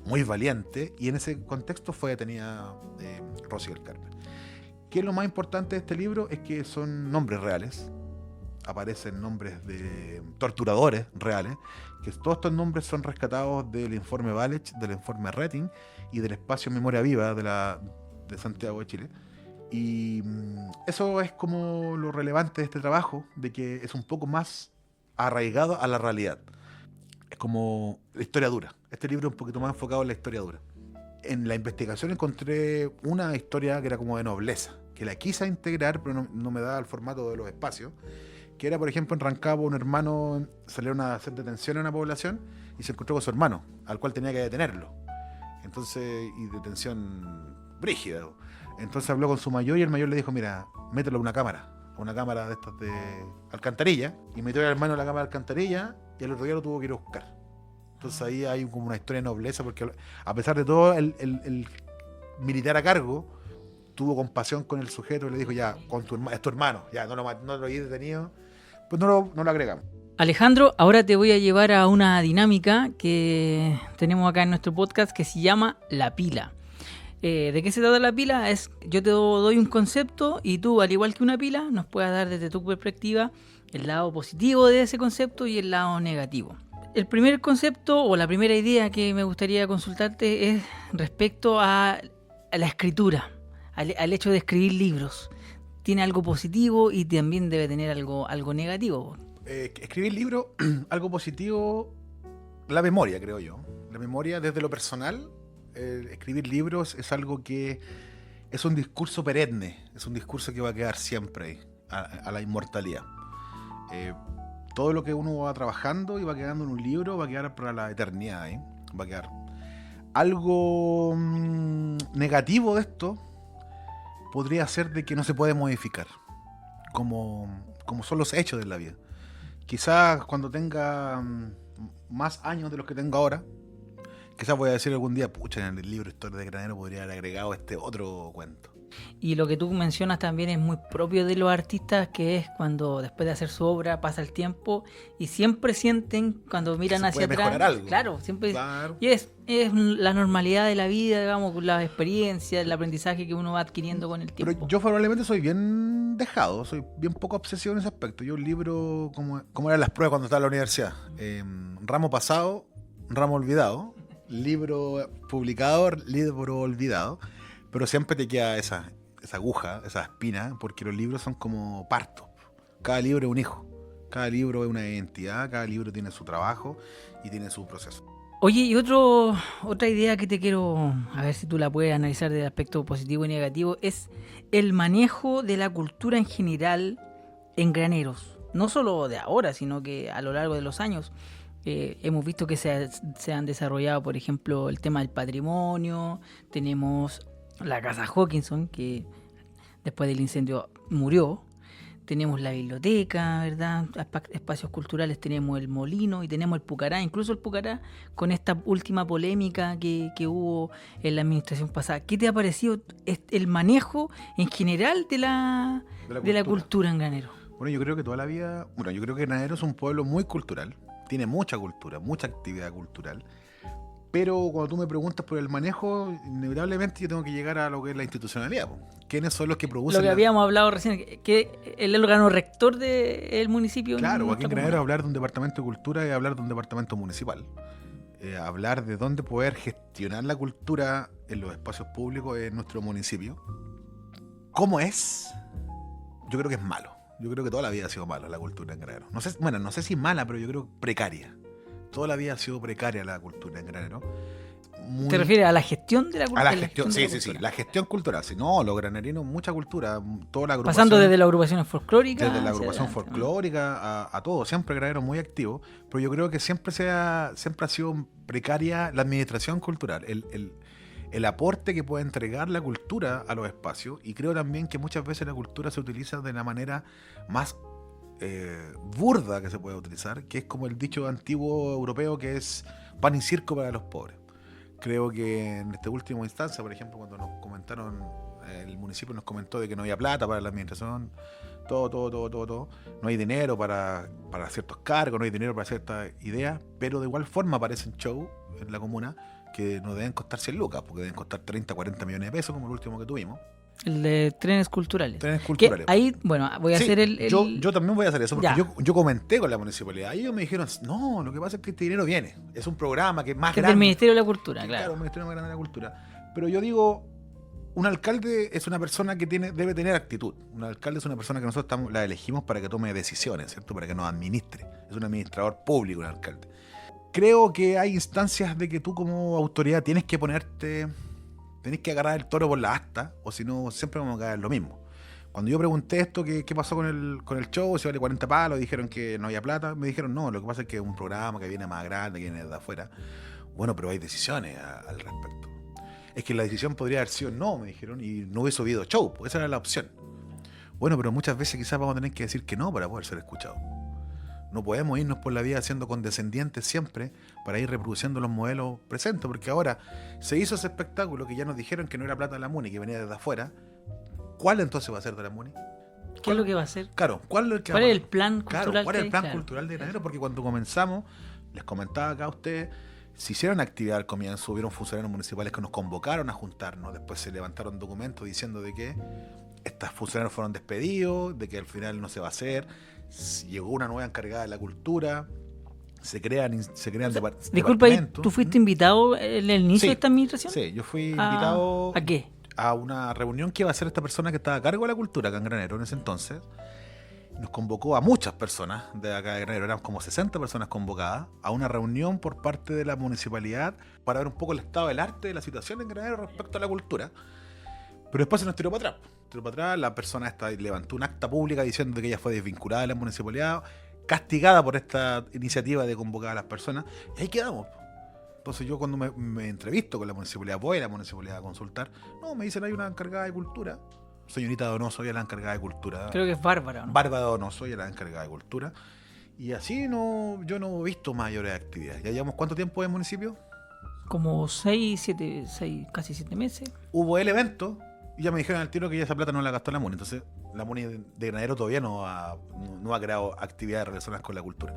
[SPEAKER 4] muy valiente, y en ese contexto fue detenida Rosy del Carmen. ¿Qué es lo más importante de este libro? Es que son nombres reales, aparecen nombres de torturadores reales, que todos estos nombres son rescatados del informe Valech, del informe Rating y del espacio Memoria Viva de Santiago de Chile. Y eso es como lo relevante de este trabajo, de que es un poco más arraigado a la realidad. Es como la historia dura. Este libro es un poquito más enfocado en la historia dura. En la investigación encontré una historia que era como de nobleza, que la quise integrar, pero no me daba el formato de los espacios, que era, por ejemplo, en Rancagua un hermano salieron a hacer detención en una población y se encontró con su hermano, al cual tenía que detenerlo. Entonces, y detención brígida. Entonces habló con su mayor y el mayor le dijo, mira, mételo a una cámara de estas de alcantarilla, y metió al hermano en la cámara de alcantarilla y el otro día lo tuvo que ir a buscar. Entonces ahí hay como una historia de nobleza, porque a pesar de todo el militar a cargo tuvo compasión con el sujeto y le dijo, ya, es tu hermano, ya, no lo hayas detenido, pues no lo agregamos.
[SPEAKER 2] Alejandro, ahora te voy a llevar a una dinámica que tenemos acá en nuestro podcast que se llama La Pila. ¿De qué se trata la pila? Yo te doy un concepto y tú, al igual que una pila, nos puedas dar desde tu perspectiva el lado positivo de ese concepto y el lado negativo. El primer concepto o la primera idea que me gustaría consultarte es respecto a la escritura, al hecho de escribir libros. Tiene algo positivo y también debe tener algo negativo.
[SPEAKER 4] Escribir libros, algo positivo, la memoria, creo yo. La memoria desde lo personal. Escribir libros es algo que es un discurso perenne, es un discurso que va a quedar siempre ahí, a la inmortalidad. Todo lo que uno va trabajando y va quedando en un libro va a quedar para la eternidad ahí, va a quedar. Algo negativo de esto podría ser de que no se puede modificar, como son los hechos de la vida. Quizás cuando tenga más años de los que tengo ahora, quizás voy a decir algún día, pucha, en el libro Historia de Granero podría haber agregado este otro cuento.
[SPEAKER 2] Y lo que tú mencionas también es muy propio de los artistas, que es cuando después de hacer su obra pasa el tiempo y siempre sienten, cuando miran hacia atrás,
[SPEAKER 4] mejorar algo.
[SPEAKER 2] Claro, siempre.
[SPEAKER 4] Claro.
[SPEAKER 2] Y es la normalidad de la vida, digamos, la experiencia, el aprendizaje que uno va adquiriendo con el tiempo.
[SPEAKER 4] Pero yo probablemente soy bien dejado, soy bien poco obsesivo en ese aspecto. Yo un libro, como eran las pruebas cuando estaba en la universidad, ramo pasado, ramo olvidado, libro publicado, libro olvidado, pero siempre te queda esa aguja, esa espina, porque los libros son como partos. Cada libro es un hijo, cada libro es una identidad, cada libro tiene su trabajo y tiene su proceso.
[SPEAKER 2] Oye, y otra idea que te quiero, a ver si tú la puedes analizar del aspecto positivo y negativo, es el manejo de la cultura en general en Graneros. No solo de ahora, sino que a lo largo de los años. Hemos visto que se han desarrollado, por ejemplo, el tema del patrimonio. Tenemos la Casa Hawkinson, que después del incendio murió. Tenemos la biblioteca, ¿verdad? Espacios culturales, tenemos el Molino y tenemos el Pucará. Incluso el Pucará, con esta última polémica que hubo en la administración pasada. ¿Qué te ha parecido el manejo en general de la cultura en Granero?
[SPEAKER 4] Bueno, yo creo que toda la vida... yo creo que Granero es un pueblo muy cultural. Tiene mucha cultura, mucha actividad cultural. Pero cuando tú me preguntas por el manejo, inevitablemente yo tengo que llegar a lo que es la institucionalidad. Po. ¿Quiénes son los que producen?
[SPEAKER 2] Lo que habíamos hablado recién, que el órgano rector del municipio.
[SPEAKER 4] Claro, aquí en Graneros hablar de un departamento de cultura es hablar de un departamento municipal. Hablar de dónde poder gestionar la cultura en los espacios públicos en nuestro municipio. ¿Cómo es? Yo creo que es malo. Yo creo que toda la vida ha sido mala la cultura en Graneros. No sé si mala, pero yo creo precaria. Toda la vida ha sido precaria la cultura en Graneros.
[SPEAKER 2] ¿Te refieres a la gestión de la cultura?
[SPEAKER 4] A la gestión, sí, la gestión cultural. Sí, no, los granerinos, mucha cultura, toda la agrupación.
[SPEAKER 2] Pasando desde la agrupación folclórica.
[SPEAKER 4] Desde la agrupación folclórica a todo, siempre Graneros muy activo, pero yo creo que siempre ha sido precaria la administración cultural, el aporte que puede entregar la cultura a los espacios, y creo también que muchas veces la cultura se utiliza de la manera más burda que se puede utilizar, que es como el dicho antiguo europeo que es pan y circo para los pobres. Creo que en esta última instancia, por ejemplo, cuando nos comentaron, el municipio nos comentó de que no había plata para la administración, todo. No hay dinero para ciertos cargos, no hay dinero para ciertas ideas, pero de igual forma aparecen shows en la comuna que no deben costar 100 lucas, porque deben costar 30, 40 millones de pesos, como el último que tuvimos.
[SPEAKER 2] El de trenes culturales.
[SPEAKER 4] Trenes culturales.
[SPEAKER 2] Que ahí, bueno, voy a hacer el...
[SPEAKER 4] Yo también voy a hacer eso, porque yo comenté con la municipalidad y ellos me dijeron, no, lo que pasa es que este dinero viene. Es un programa que es más
[SPEAKER 2] que
[SPEAKER 4] grande.
[SPEAKER 2] Es del Ministerio de la Cultura,
[SPEAKER 4] Claro, el Ministerio más grande de la Cultura. Pero yo digo, un alcalde es una persona que debe tener actitud. Un alcalde es una persona que nosotros la elegimos para que tome decisiones, ¿cierto? Para que nos administre. Es un administrador público, un alcalde. Creo que hay instancias de que tú como autoridad tienes que agarrar el toro por la asta, o si no, siempre vamos a caer lo mismo. Cuando yo pregunté esto, ¿qué pasó con el show? Si vale 40 palos, dijeron que no había plata. Me dijeron, no, lo que pasa es que es un programa que viene más grande, que viene de afuera. Bueno, pero hay decisiones al respecto. Es que la decisión podría haber sido no, me dijeron, y no hubiese habido show, porque esa era la opción. Bueno, pero muchas veces quizás vamos a tener que decir que no para poder ser escuchados. No podemos irnos por la vida siendo condescendientes siempre para ir reproduciendo los modelos presentes, porque ahora se hizo ese espectáculo que ya nos dijeron que no era plata de la MUNI, que venía desde afuera. ¿Cuál entonces va a ser de la MUNI?
[SPEAKER 2] ¿Qué es lo que va a hacer?
[SPEAKER 4] Claro, ¿cuál es
[SPEAKER 2] el plan cultural?
[SPEAKER 4] Claro, ¿cuál es el plan cultural de Graneros? Porque cuando comenzamos, les comentaba acá a ustedes, se hicieron actividad al comienzo, hubieron funcionarios municipales que nos convocaron a juntarnos, después se levantaron documentos diciendo de que estos funcionarios fueron despedidos, de que al final no se va a hacer. Llegó una nueva encargada de la cultura, se crean departamentos.
[SPEAKER 2] Disculpa, ¿tú fuiste invitado en el inicio de esta administración?
[SPEAKER 4] Sí, yo fui invitado.
[SPEAKER 2] ¿A qué?
[SPEAKER 4] A una reunión que iba a hacer esta persona que estaba a cargo de la cultura acá en Granero en ese entonces. Nos convocó a muchas personas de acá de Granero, eran como 60 personas convocadas, a una reunión por parte de la municipalidad para ver un poco el estado del arte, de la situación en Granero respecto a la cultura. Pero después se nos tiró para atrás. La persona esta levantó un acta pública diciendo que ella fue desvinculada de la municipalidad, castigada por esta iniciativa de convocar a las personas, y ahí quedamos. Entonces yo cuando me entrevisto con la municipalidad, voy a la municipalidad a consultar, no, me dicen hay una encargada de cultura. Señorita Donoso, ella es la encargada de cultura.
[SPEAKER 2] Creo que es Bárbara, ¿no?
[SPEAKER 4] Bárbara Donoso, ella es la encargada de cultura. Y así yo no he visto mayores actividades. ¿Ya llevamos cuánto tiempo en el municipio?
[SPEAKER 2] Como 6, casi 7 meses.
[SPEAKER 4] Hubo el evento, y ya me dijeron al tiro que ya esa plata no la gastó la MUNI. Entonces, la MUNI de Granero todavía no ha creado actividades relacionadas con la cultura.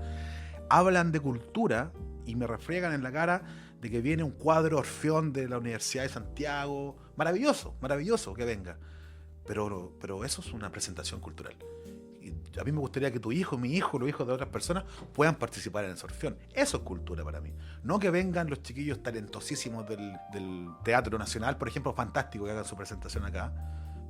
[SPEAKER 4] Hablan de cultura y me refriegan en la cara de que viene un cuadro Orfeón de la Universidad de Santiago. Maravilloso que venga. Pero eso es una presentación cultural. Y a mí me gustaría que tu hijo, mi hijo, los hijos de otras personas puedan participar en ese Orfeón. Eso es cultura para mí. No que vengan los chiquillos talentosísimos del Teatro Nacional, por ejemplo, fantástico, que hagan su presentación acá.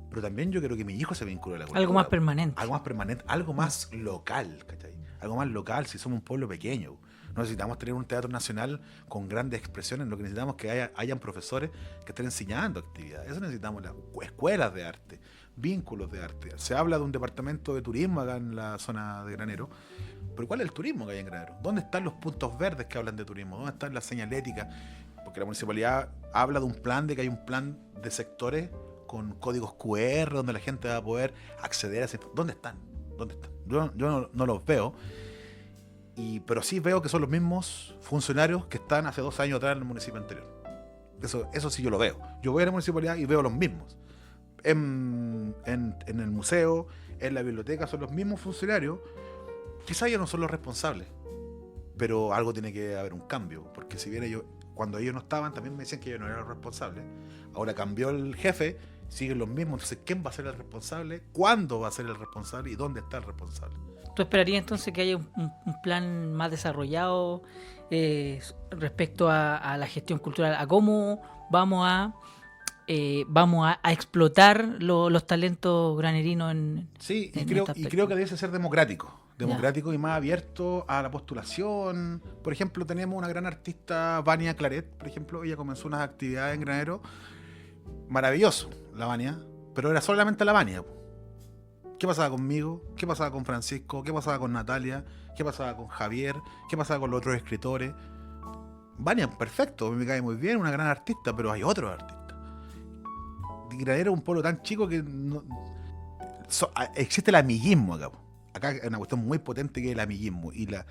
[SPEAKER 4] Pero también yo quiero que mi hijo se vincule a la cultura.
[SPEAKER 2] Algo más permanente.
[SPEAKER 4] Algo más local, ¿cachai? Algo más local, si somos un pueblo pequeño. No necesitamos tener un teatro nacional con grandes expresiones, lo que necesitamos es que hayan profesores que estén enseñando actividades. Eso necesitamos, las escuelas de arte, vínculos de arte. Se habla de un departamento de turismo acá en la zona de Granero, pero ¿cuál es el turismo que hay en Granero? ¿Dónde están los puntos verdes que hablan de turismo? ¿Dónde están las señaléticas? Porque la municipalidad habla de un plan, de que hay un plan de sectores con códigos QR donde la gente va a poder acceder a ese... ¿Dónde están? Yo no los veo. Pero sí veo que son los mismos funcionarios que están hace 2 años atrás en el municipio anterior. Eso sí yo lo veo. Yo voy a la municipalidad y veo los mismos. En el museo, en la biblioteca, son los mismos funcionarios. Quizás ellos no son los responsables, pero algo tiene que haber un cambio, porque si bien ellos cuando ellos no estaban, también me decían que yo no era el responsable. Ahora cambió el jefe, siguen los mismos. Entonces, ¿quién va a ser el responsable? ¿Cuándo va a ser el responsable? ¿Y dónde está el responsable?
[SPEAKER 2] ¿Tú esperarías entonces que haya un plan más desarrollado respecto a la gestión cultural, a cómo vamos a explotar los talentos granerinos
[SPEAKER 4] Sí,
[SPEAKER 2] en
[SPEAKER 4] creo
[SPEAKER 2] este
[SPEAKER 4] que
[SPEAKER 2] aspecto?
[SPEAKER 4] debe ser democrático y más abierto a la postulación. Por ejemplo, tenemos una gran artista, Vania Claret, por ejemplo. Ella comenzó unas actividades en Granero. Maravilloso, la Vania, pero era solamente la Vania. ¿Qué pasaba conmigo? ¿Qué pasaba con Francisco? ¿Qué pasaba con Natalia? ¿Qué pasaba con Javier? ¿Qué pasaba con los otros escritores? Vania, perfecto, me cae muy bien, una gran artista, pero hay otros artistas. Granero es un pueblo tan chico que existe el amiguismo acá. Acá hay una cuestión muy potente que es el amiguismo. Y la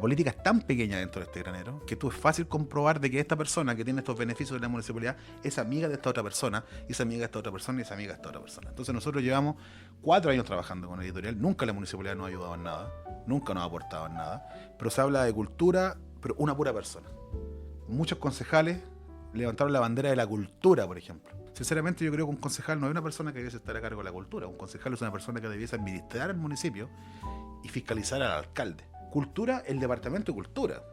[SPEAKER 4] política es tan pequeña dentro de este granero que tú es fácil comprobar de que esta persona que tiene estos beneficios de la municipalidad es amiga de esta otra persona, y es amiga de esta otra persona, y es amiga de esta otra persona. Entonces nosotros llevamos 4 años trabajando con editorial. Nunca la municipalidad nos ha ayudado en nada, nunca nos ha aportado en nada, pero se habla de cultura, pero una pura persona. Muchos concejales levantaron la bandera de la cultura, por ejemplo. Sinceramente, yo creo que un concejal no es una persona que debiese estar a cargo de la cultura. Un concejal es una persona que debiese administrar el municipio y fiscalizar al alcalde. Cultura, el departamento de cultura.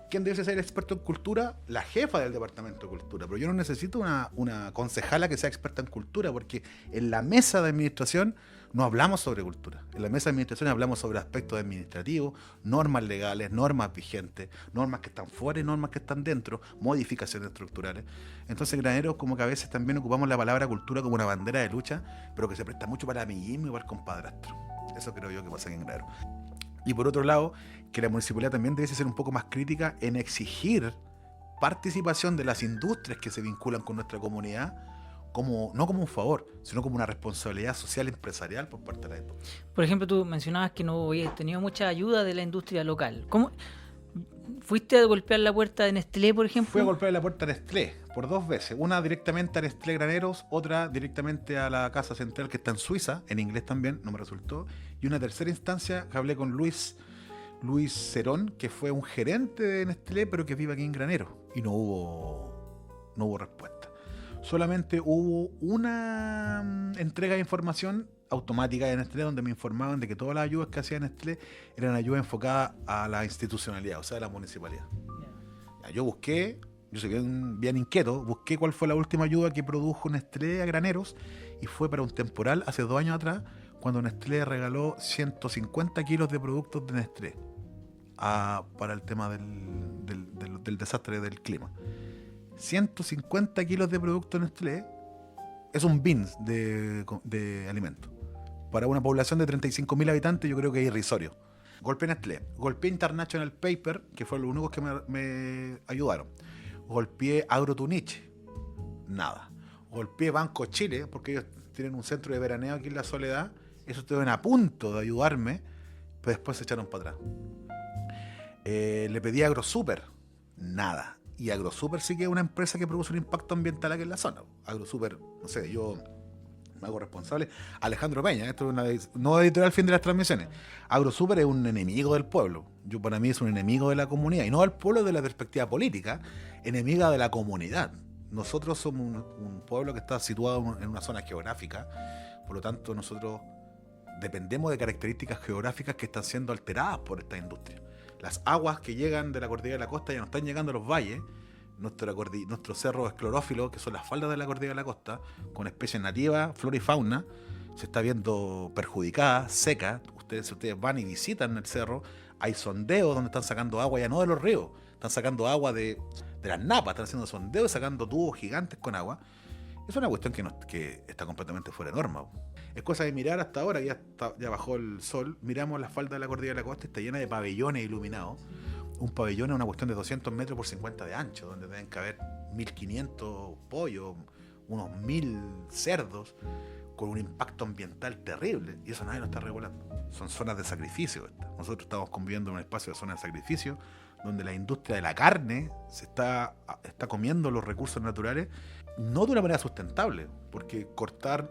[SPEAKER 4] ¿Quién debe ser el experto en cultura? La jefa del departamento de cultura. Pero yo no necesito una concejala que sea experta en cultura, porque en la mesa de administración no hablamos sobre cultura. En la mesa de administración hablamos sobre aspectos administrativos, normas legales, normas vigentes, normas que están fuera y normas que están dentro, modificaciones estructurales. Entonces, Graneros, como que a veces también ocupamos la palabra cultura como una bandera de lucha, pero que se presta mucho para el amiguismo y para el compadrastro. Eso creo yo que pasa aquí en Granero. Y por otro lado, que la municipalidad también debe ser un poco más crítica en exigir participación de las industrias que se vinculan con nuestra comunidad, no como un favor, sino como una responsabilidad social empresarial por parte de la industria.
[SPEAKER 2] Por ejemplo, tú mencionabas que no habías tenido mucha ayuda de la industria local. ¿Cómo fuiste a golpear la puerta de Nestlé, por ejemplo?
[SPEAKER 4] Fui a golpear la puerta de Nestlé por 2 veces. Una directamente a Nestlé Graneros, otra directamente a la Casa Central que está en Suiza, en inglés también, no me resultó. Y una tercera instancia que hablé con Luis Cerón, que fue un gerente de Nestlé, pero que vive aquí en Granero. Y no hubo respuesta. Solamente hubo una entrega de información automática de Nestlé, donde me informaban de que todas las ayudas que hacía Nestlé eran ayudas enfocadas a la institucionalidad, o sea, a la municipalidad. Yo soy bien inquieto, busqué cuál fue la última ayuda que produjo Nestlé a Graneros, y fue para un temporal hace 2 años atrás, cuando Nestlé regaló 150 kilos de productos de Nestlé para el tema del desastre del clima. 150 kilos de productos Nestlé es un bin de alimentos. Para una población de 35.000 habitantes, yo creo que es irrisorio. Golpeé Nestlé, golpeé International Paper, que fueron los únicos que me ayudaron. Golpeé Agrotunich, nada. Golpeé Banco Chile, porque ellos tienen un centro de veraneo aquí en La Soledad. Eso estuvieron a punto de ayudarme, pero después se echaron para atrás. Le pedí a AgroSuper, nada. Y AgroSuper sí que es una empresa que produce un impacto ambiental aquí en la zona. AgroSuper, no sé, yo me hago responsable. Alejandro Peña, esto es una no editorial Fin de las Transmisiones. AgroSuper es un enemigo del pueblo. Para mí es un enemigo de la comunidad. Y no del pueblo de la perspectiva política, enemiga de la comunidad. Nosotros somos un pueblo que está situado en una zona geográfica. Por lo tanto, nosotros dependemos de características geográficas que están siendo alteradas por esta industria. Las aguas que llegan de la cordillera de la costa ya no están llegando a los valles. Nuestro cerro esclerófilo, que son las faldas de la cordillera de la costa, con especies nativas, flora y fauna, se está viendo perjudicada, seca. Si ustedes van y visitan el cerro, hay sondeos donde están sacando agua, ya no de los ríos, están sacando agua de las napas, están haciendo sondeos y sacando tubos gigantes con agua. Es una cuestión que está completamente fuera de norma. Es cosa de mirar hasta ahora, ya bajó el sol, miramos la falda de la cordillera de la costa y está llena de pabellones iluminados. Un pabellón es una cuestión de 200 metros por 50 de ancho, donde deben caber 1.500 pollos, unos 1.000 cerdos, con un impacto ambiental terrible. Y eso nadie lo está regulando. Son zonas de sacrificio. Nosotros estamos conviviendo en un espacio de zona de sacrificio, donde la industria de la carne se está comiendo los recursos naturales, no de una manera sustentable, porque cortar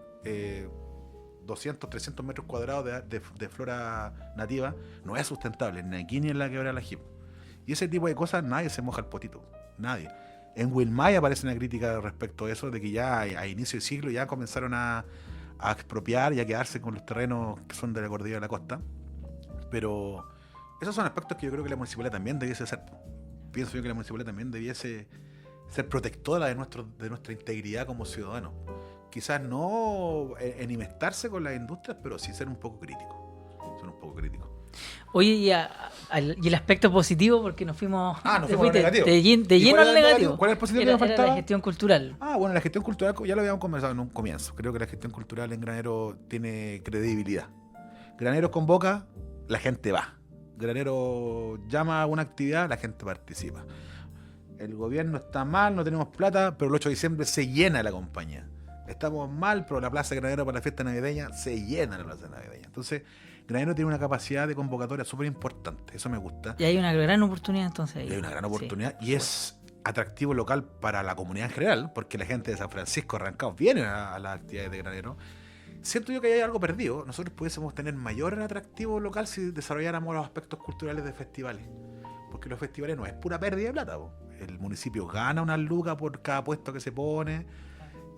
[SPEAKER 4] 200, 300 metros cuadrados de flora nativa no es sustentable, ni aquí ni en la quebrada de la Jip. Y ese tipo de cosas nadie se moja el potito, nadie. En Wilmay aparece una crítica respecto a eso, de que ya a inicio de siglo ya comenzaron a expropiar y a quedarse con los terrenos que son de la cordillera de la costa. Pero esos son aspectos que yo creo que la municipalidad también debiese ser. Pienso yo que la municipalidad también debiese ser protectora de nuestra integridad como ciudadanos. Quizás no enemistarse con las industrias, pero sí ser un poco críticos.
[SPEAKER 2] Oye, y el aspecto positivo, porque nos fuimos,
[SPEAKER 4] nos fuimos negativo.
[SPEAKER 2] de lleno al negativo.
[SPEAKER 4] ¿Cuál es el positivo
[SPEAKER 2] Era,
[SPEAKER 4] que nos faltaba?
[SPEAKER 2] la gestión cultural.
[SPEAKER 4] Bueno, la gestión cultural ya lo habíamos conversado en un comienzo. Creo que la gestión cultural en Granero tiene credibilidad. Granero convoca, la gente va. Granero llama a una actividad, la gente participa. El gobierno está mal, no tenemos plata, pero el 8 de diciembre se llena la compañía. Estamos mal, pero la Plaza de Granero para la fiesta navideña se llena la Plaza Navideña. Entonces, Granero tiene una capacidad de convocatoria súper importante, eso me gusta.
[SPEAKER 2] Y hay una gran oportunidad entonces ahí.
[SPEAKER 4] Hay una gran oportunidad, sí. Y es atractivo local para la comunidad en general, porque la gente de San Francisco, Rancagua, viene a las actividades de Granero. Siento yo que hay algo perdido. Nosotros pudiésemos tener mayor atractivo local si desarrolláramos los aspectos culturales de festivales. Porque los festivales no es pura pérdida de plata, po. El municipio gana unas lucas por cada puesto que se pone,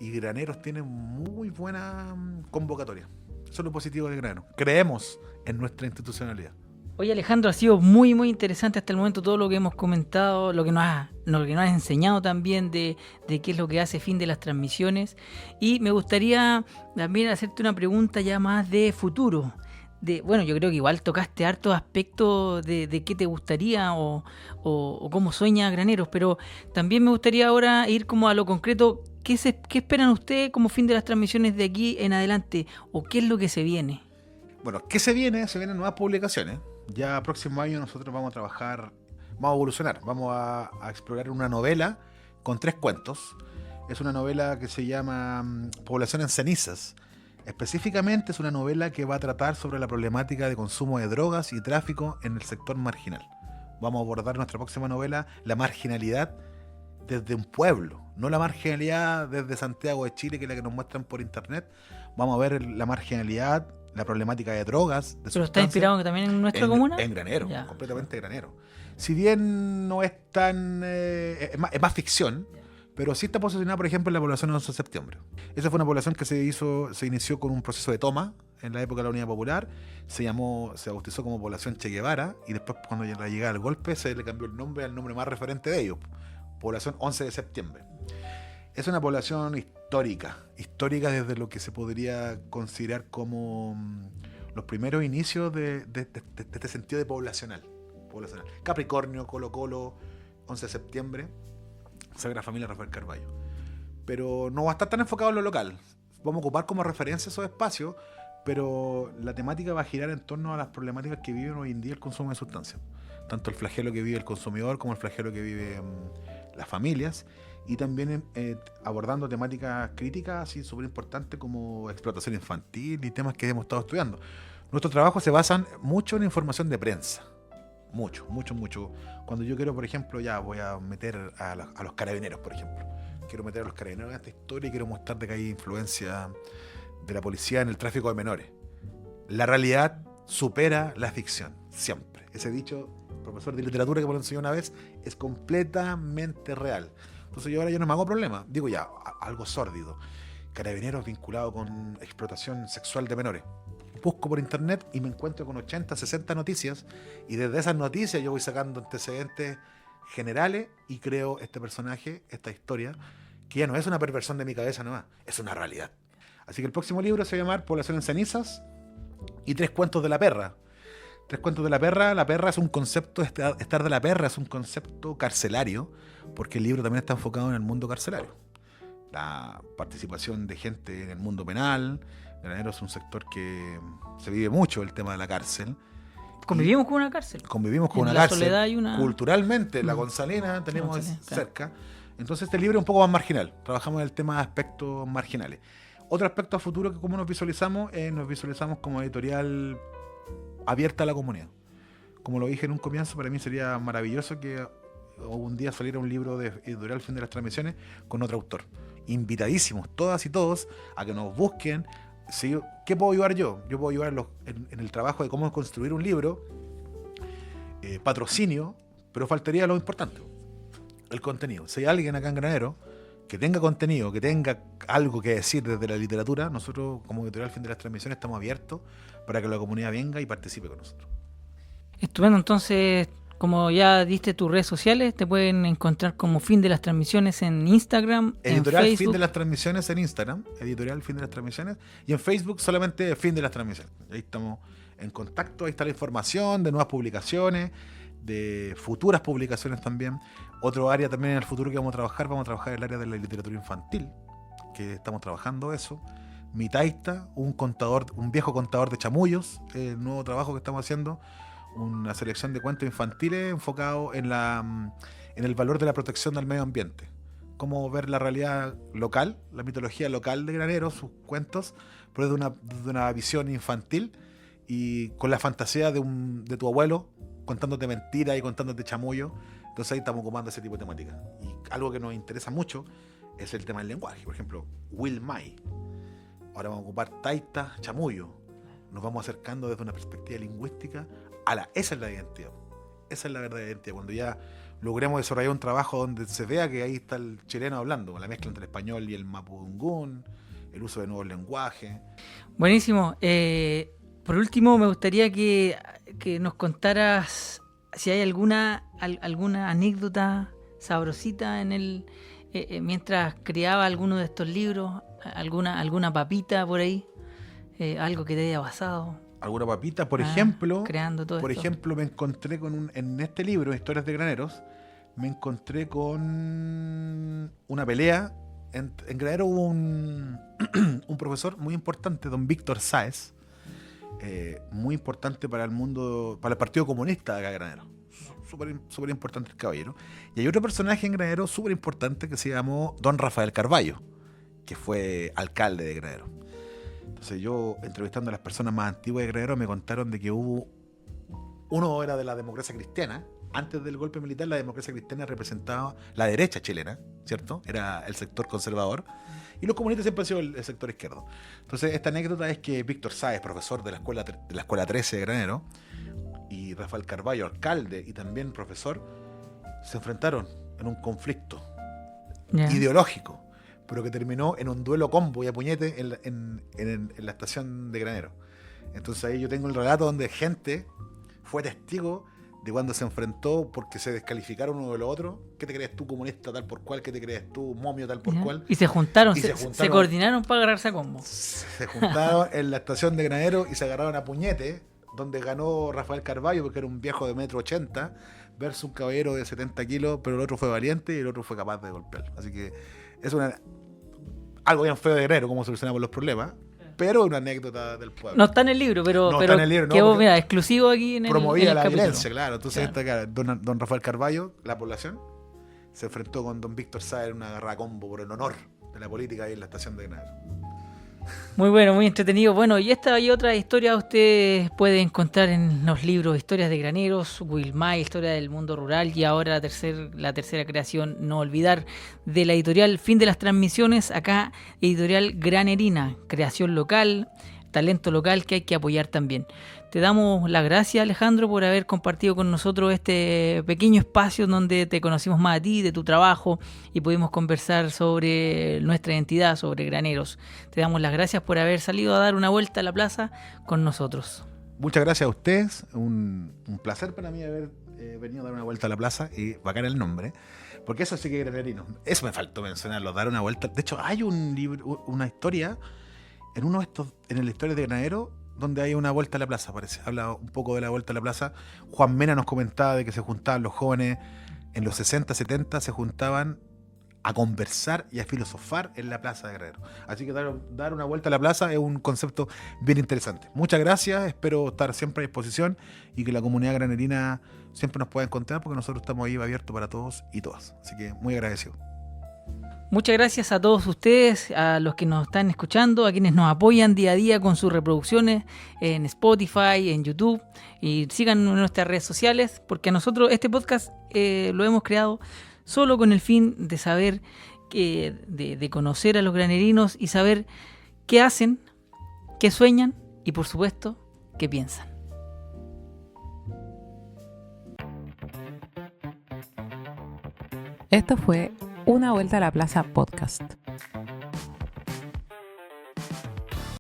[SPEAKER 4] y Graneros tiene muy buena convocatoria. Eso es lo positivo de Granero. Creemos en nuestra institucionalidad.
[SPEAKER 2] Oye, Alejandro, ha sido muy, muy interesante hasta el momento todo lo que hemos comentado, lo que nos has enseñado también de qué es lo que hace Fin de las Transmisiones. Y me gustaría también hacerte una pregunta ya más de futuro. Bueno, yo creo que igual tocaste hartos aspectos de qué te gustaría o cómo sueña Graneros, pero también me gustaría ahora ir como a lo concreto. ¿Qué esperan ustedes como Fin de las Transmisiones de aquí en adelante? ¿O qué es lo que se viene?
[SPEAKER 4] Bueno, ¿qué se viene? Se vienen nuevas publicaciones. Ya próximo año nosotros vamos a trabajar, vamos a evolucionar, vamos a explorar una novela con 3 cuentos. Es una novela que se llama Población en Cenizas. Específicamente es una novela que va a tratar sobre la problemática de consumo de drogas y tráfico en el sector marginal. Vamos a abordar en nuestra próxima novela la marginalidad desde un pueblo, no la marginalidad desde Santiago de Chile, que es la que nos muestran por internet. Vamos a ver la marginalidad, la problemática de drogas, de
[SPEAKER 2] ¿Pero está inspirado también en nuestra comuna?
[SPEAKER 4] En Granero,
[SPEAKER 2] ya,
[SPEAKER 4] completamente Granero. Si bien no es tan... es más ficción, pero sí está posicionada, por ejemplo, en la población del 11 de septiembre. Esa fue una población que se inició con un proceso de toma en la época de la Unidad Popular, se bautizó como población Che Guevara, y después, cuando la llegada del golpe, se le cambió el nombre al nombre más referente de ellos, población 11 de septiembre. Es una población histórica desde lo que se podría considerar como los primeros inicios de este sentido de poblacional. Capricornio, Colo Colo, 11 de septiembre, Sagrada Familia, Rafael Carballo. Pero no va a estar tan enfocado en lo local. Vamos a ocupar como referencia esos espacios, pero la temática va a girar en torno a las problemáticas que viven hoy en día el consumo de sustancias. Tanto el flagelo que vive el consumidor como el flagelo que vive las familias, y también abordando temáticas críticas así súper importantes como explotación infantil y temas que hemos estado estudiando. Nuestros trabajos se basan mucho en información de prensa. Mucho. Cuando yo quiero, por ejemplo, ya voy a meter a los carabineros, por ejemplo. Quiero meter a los carabineros en esta historia y quiero mostrar de que hay influencia de la policía en el tráfico de menores. La realidad supera la ficción, siempre. Ese dicho, profesor de literatura que me lo enseñó una vez, es completamente real. Entonces yo ahora no me hago problema. Digo ya, algo sórdido. Carabineros vinculados con explotación sexual de menores. Busco por internet y me encuentro con 80, 60 noticias, y desde esas noticias yo voy sacando antecedentes generales y creo este personaje, esta historia, que ya no es una perversión de mi cabeza nomás, es una realidad. Así que el próximo libro se va a llamar Población en Cenizas y 3 cuentos de la perra. 3 cuentos de la perra es un concepto, estar de la perra es un concepto carcelario, porque el libro también está enfocado en el mundo carcelario. La participación de gente en el mundo penal. Granero es un sector que se vive mucho el tema de la cárcel.
[SPEAKER 2] Convivimos con una cárcel.
[SPEAKER 4] Convivimos con una
[SPEAKER 2] la
[SPEAKER 4] cárcel.
[SPEAKER 2] Soledad hay una...
[SPEAKER 4] Culturalmente, la Gonzalena tenemos cerca.
[SPEAKER 2] Claro.
[SPEAKER 4] Entonces este libro es un poco más marginal. Trabajamos en el tema de aspectos marginales. Otro aspecto a futuro que como nos visualizamos como editorial abierta a la comunidad. Como lo dije en un comienzo, para mí sería maravilloso que un día saliera un libro de editorial Fin de las Transmisiones con otro autor. Invitadísimos todas y todos a que nos busquen. ¿Qué puedo ayudar yo? Yo puedo ayudar en el trabajo de cómo construir un libro, patrocinio, pero faltaría lo importante. el contenido. Si hay alguien acá en Granero que tenga contenido, que tenga algo que decir desde la literatura, nosotros como Editorial Fin de las Transmisiones estamos abiertos para que la comunidad venga y participe con nosotros.
[SPEAKER 2] Estupendo, entonces, como ya diste tus redes sociales, te pueden encontrar como Fin de las Transmisiones en Instagram,
[SPEAKER 4] Editorial
[SPEAKER 2] en Facebook.
[SPEAKER 4] Fin de las Transmisiones en Instagram, Editorial Fin de las Transmisiones, y en Facebook solamente Fin de las Transmisiones. Ahí estamos en contacto, ahí está la información de nuevas publicaciones, de futuras publicaciones también. Otro área también en el futuro que vamos a trabajar el área de la literatura infantil, que estamos trabajando eso. Mi Taita, un viejo contador de chamullos, el nuevo trabajo que estamos haciendo, una selección de cuentos infantiles enfocado en el valor de la protección del medio ambiente. Cómo ver la realidad local, la mitología local de Granero, sus cuentos, pero desde una visión infantil y con la fantasía de tu abuelo contándote mentiras y contándote chamullo. Entonces ahí estamos ocupando ese tipo de temática. Y algo que nos interesa mucho es el tema del lenguaje. Por ejemplo, Will Mai. Ahora vamos a ocupar taita, chamullo. Nos vamos acercando desde una perspectiva lingüística esa es la identidad. Esa es la verdadera identidad. Cuando ya logremos desarrollar un trabajo donde se vea que ahí está el chileno hablando, la mezcla entre el español y el mapudungún, el uso de nuevos lenguajes.
[SPEAKER 2] Buenísimo. Por último, me gustaría que nos contaras si hay alguna anécdota sabrosita en mientras creaba alguno de estos libros, alguna papita por ahí, algo que te haya pasado.
[SPEAKER 4] Alguna papita, por ejemplo,
[SPEAKER 2] creando todo
[SPEAKER 4] por
[SPEAKER 2] esto.
[SPEAKER 4] ejemplo, me encontré en este libro, Historias de Graneros, me encontré con una pelea. En Granero hubo un profesor muy importante, don Víctor Sáez, muy importante para el mundo, para el Partido Comunista de acá de Granero. Súper importante el caballero. Y hay otro personaje en Granero súper importante que se llamó don Rafael Carballo, que fue alcalde de Granero. Entonces yo, entrevistando a las personas más antiguas de Granero, me contaron de que uno era de la democracia cristiana. Antes del golpe militar, la democracia cristiana representaba la derecha chilena, ¿cierto? Era el sector conservador. Y los comunistas siempre han sido el sector izquierdo. Entonces esta anécdota es que Víctor Sáez, profesor de la escuela 13 de Granero, y Rafael Carballo, alcalde y también profesor, se enfrentaron en un conflicto ideológico, pero que terminó en un duelo combo y a puñete en la estación de Granero. Entonces ahí yo tengo el relato donde gente fue testigo de cuando se enfrentó porque se descalificaron uno de los otros. ¿Qué te crees tú, comunista tal por cual? ¿Qué te crees tú, momio tal por cual?
[SPEAKER 2] Y se juntaron, se coordinaron para agarrarse a combo.
[SPEAKER 4] Se juntaron en la estación de Granero y se agarraron a puñete, donde ganó Rafael Carballo porque era un viejo de 1,80 m versus un caballero de 70 kilos, pero el otro fue valiente y el otro fue capaz de golpearlo. Así que es algo bien feo de Granero, cómo solucionamos los problemas, pero una anécdota del pueblo.
[SPEAKER 2] No está en el libro, pero
[SPEAKER 4] está en el libro,
[SPEAKER 2] quedó, mira, exclusivo aquí en el
[SPEAKER 4] promovía
[SPEAKER 2] en el
[SPEAKER 4] la
[SPEAKER 2] capítulo.
[SPEAKER 4] violencia, claro. Entonces don Rafael Carballo, la población, se enfrentó con don Víctor Sáez en una garra combo por el honor de la política ahí en la estación de Granero.
[SPEAKER 2] Muy bueno, muy entretenido. Bueno, y esta y otras historias ustedes pueden encontrar en los libros Historias de Graneros, Will Mai, Historia del Mundo Rural, y ahora la tercera creación, no olvidar, de la editorial Fin de las Transmisiones, acá editorial Granerina, creación local, talento local que hay que apoyar también. Te damos las gracias, Alejandro, por haber compartido con nosotros este pequeño espacio donde te conocimos más a ti, de tu trabajo, y pudimos conversar sobre nuestra identidad, sobre Graneros. Te damos las gracias por haber salido a dar una vuelta a la plaza con nosotros.
[SPEAKER 4] Muchas gracias a ustedes. Un placer para mí haber venido a dar una vuelta a la plaza, y bacán el nombre, porque eso sí que es granerino. Eso me faltó mencionarlo, dar una vuelta. De hecho, hay un libro, una historia en la historia de Granero, donde hay una vuelta a la plaza, parece. Habla un poco de la vuelta a la plaza. Juan Mena nos comentaba de que se juntaban los jóvenes en los 60, 70, se juntaban a conversar y a filosofar en la plaza de Granero. Así que dar una vuelta a la plaza es un concepto bien interesante. Muchas gracias, espero estar siempre a disposición y que la comunidad granerina siempre nos pueda encontrar, porque nosotros estamos ahí abiertos para todos y todas. Así que muy agradecido.
[SPEAKER 2] Muchas gracias a todos ustedes, a los que nos están escuchando, a quienes nos apoyan día a día con sus reproducciones en Spotify, en YouTube, y sigan en nuestras redes sociales, porque a nosotros este podcast lo hemos creado solo con el fin de saber, de conocer a los granerinos y saber qué hacen, qué sueñan y, por supuesto, qué piensan.
[SPEAKER 3] Esto fue Una Vuelta a la Plaza podcast.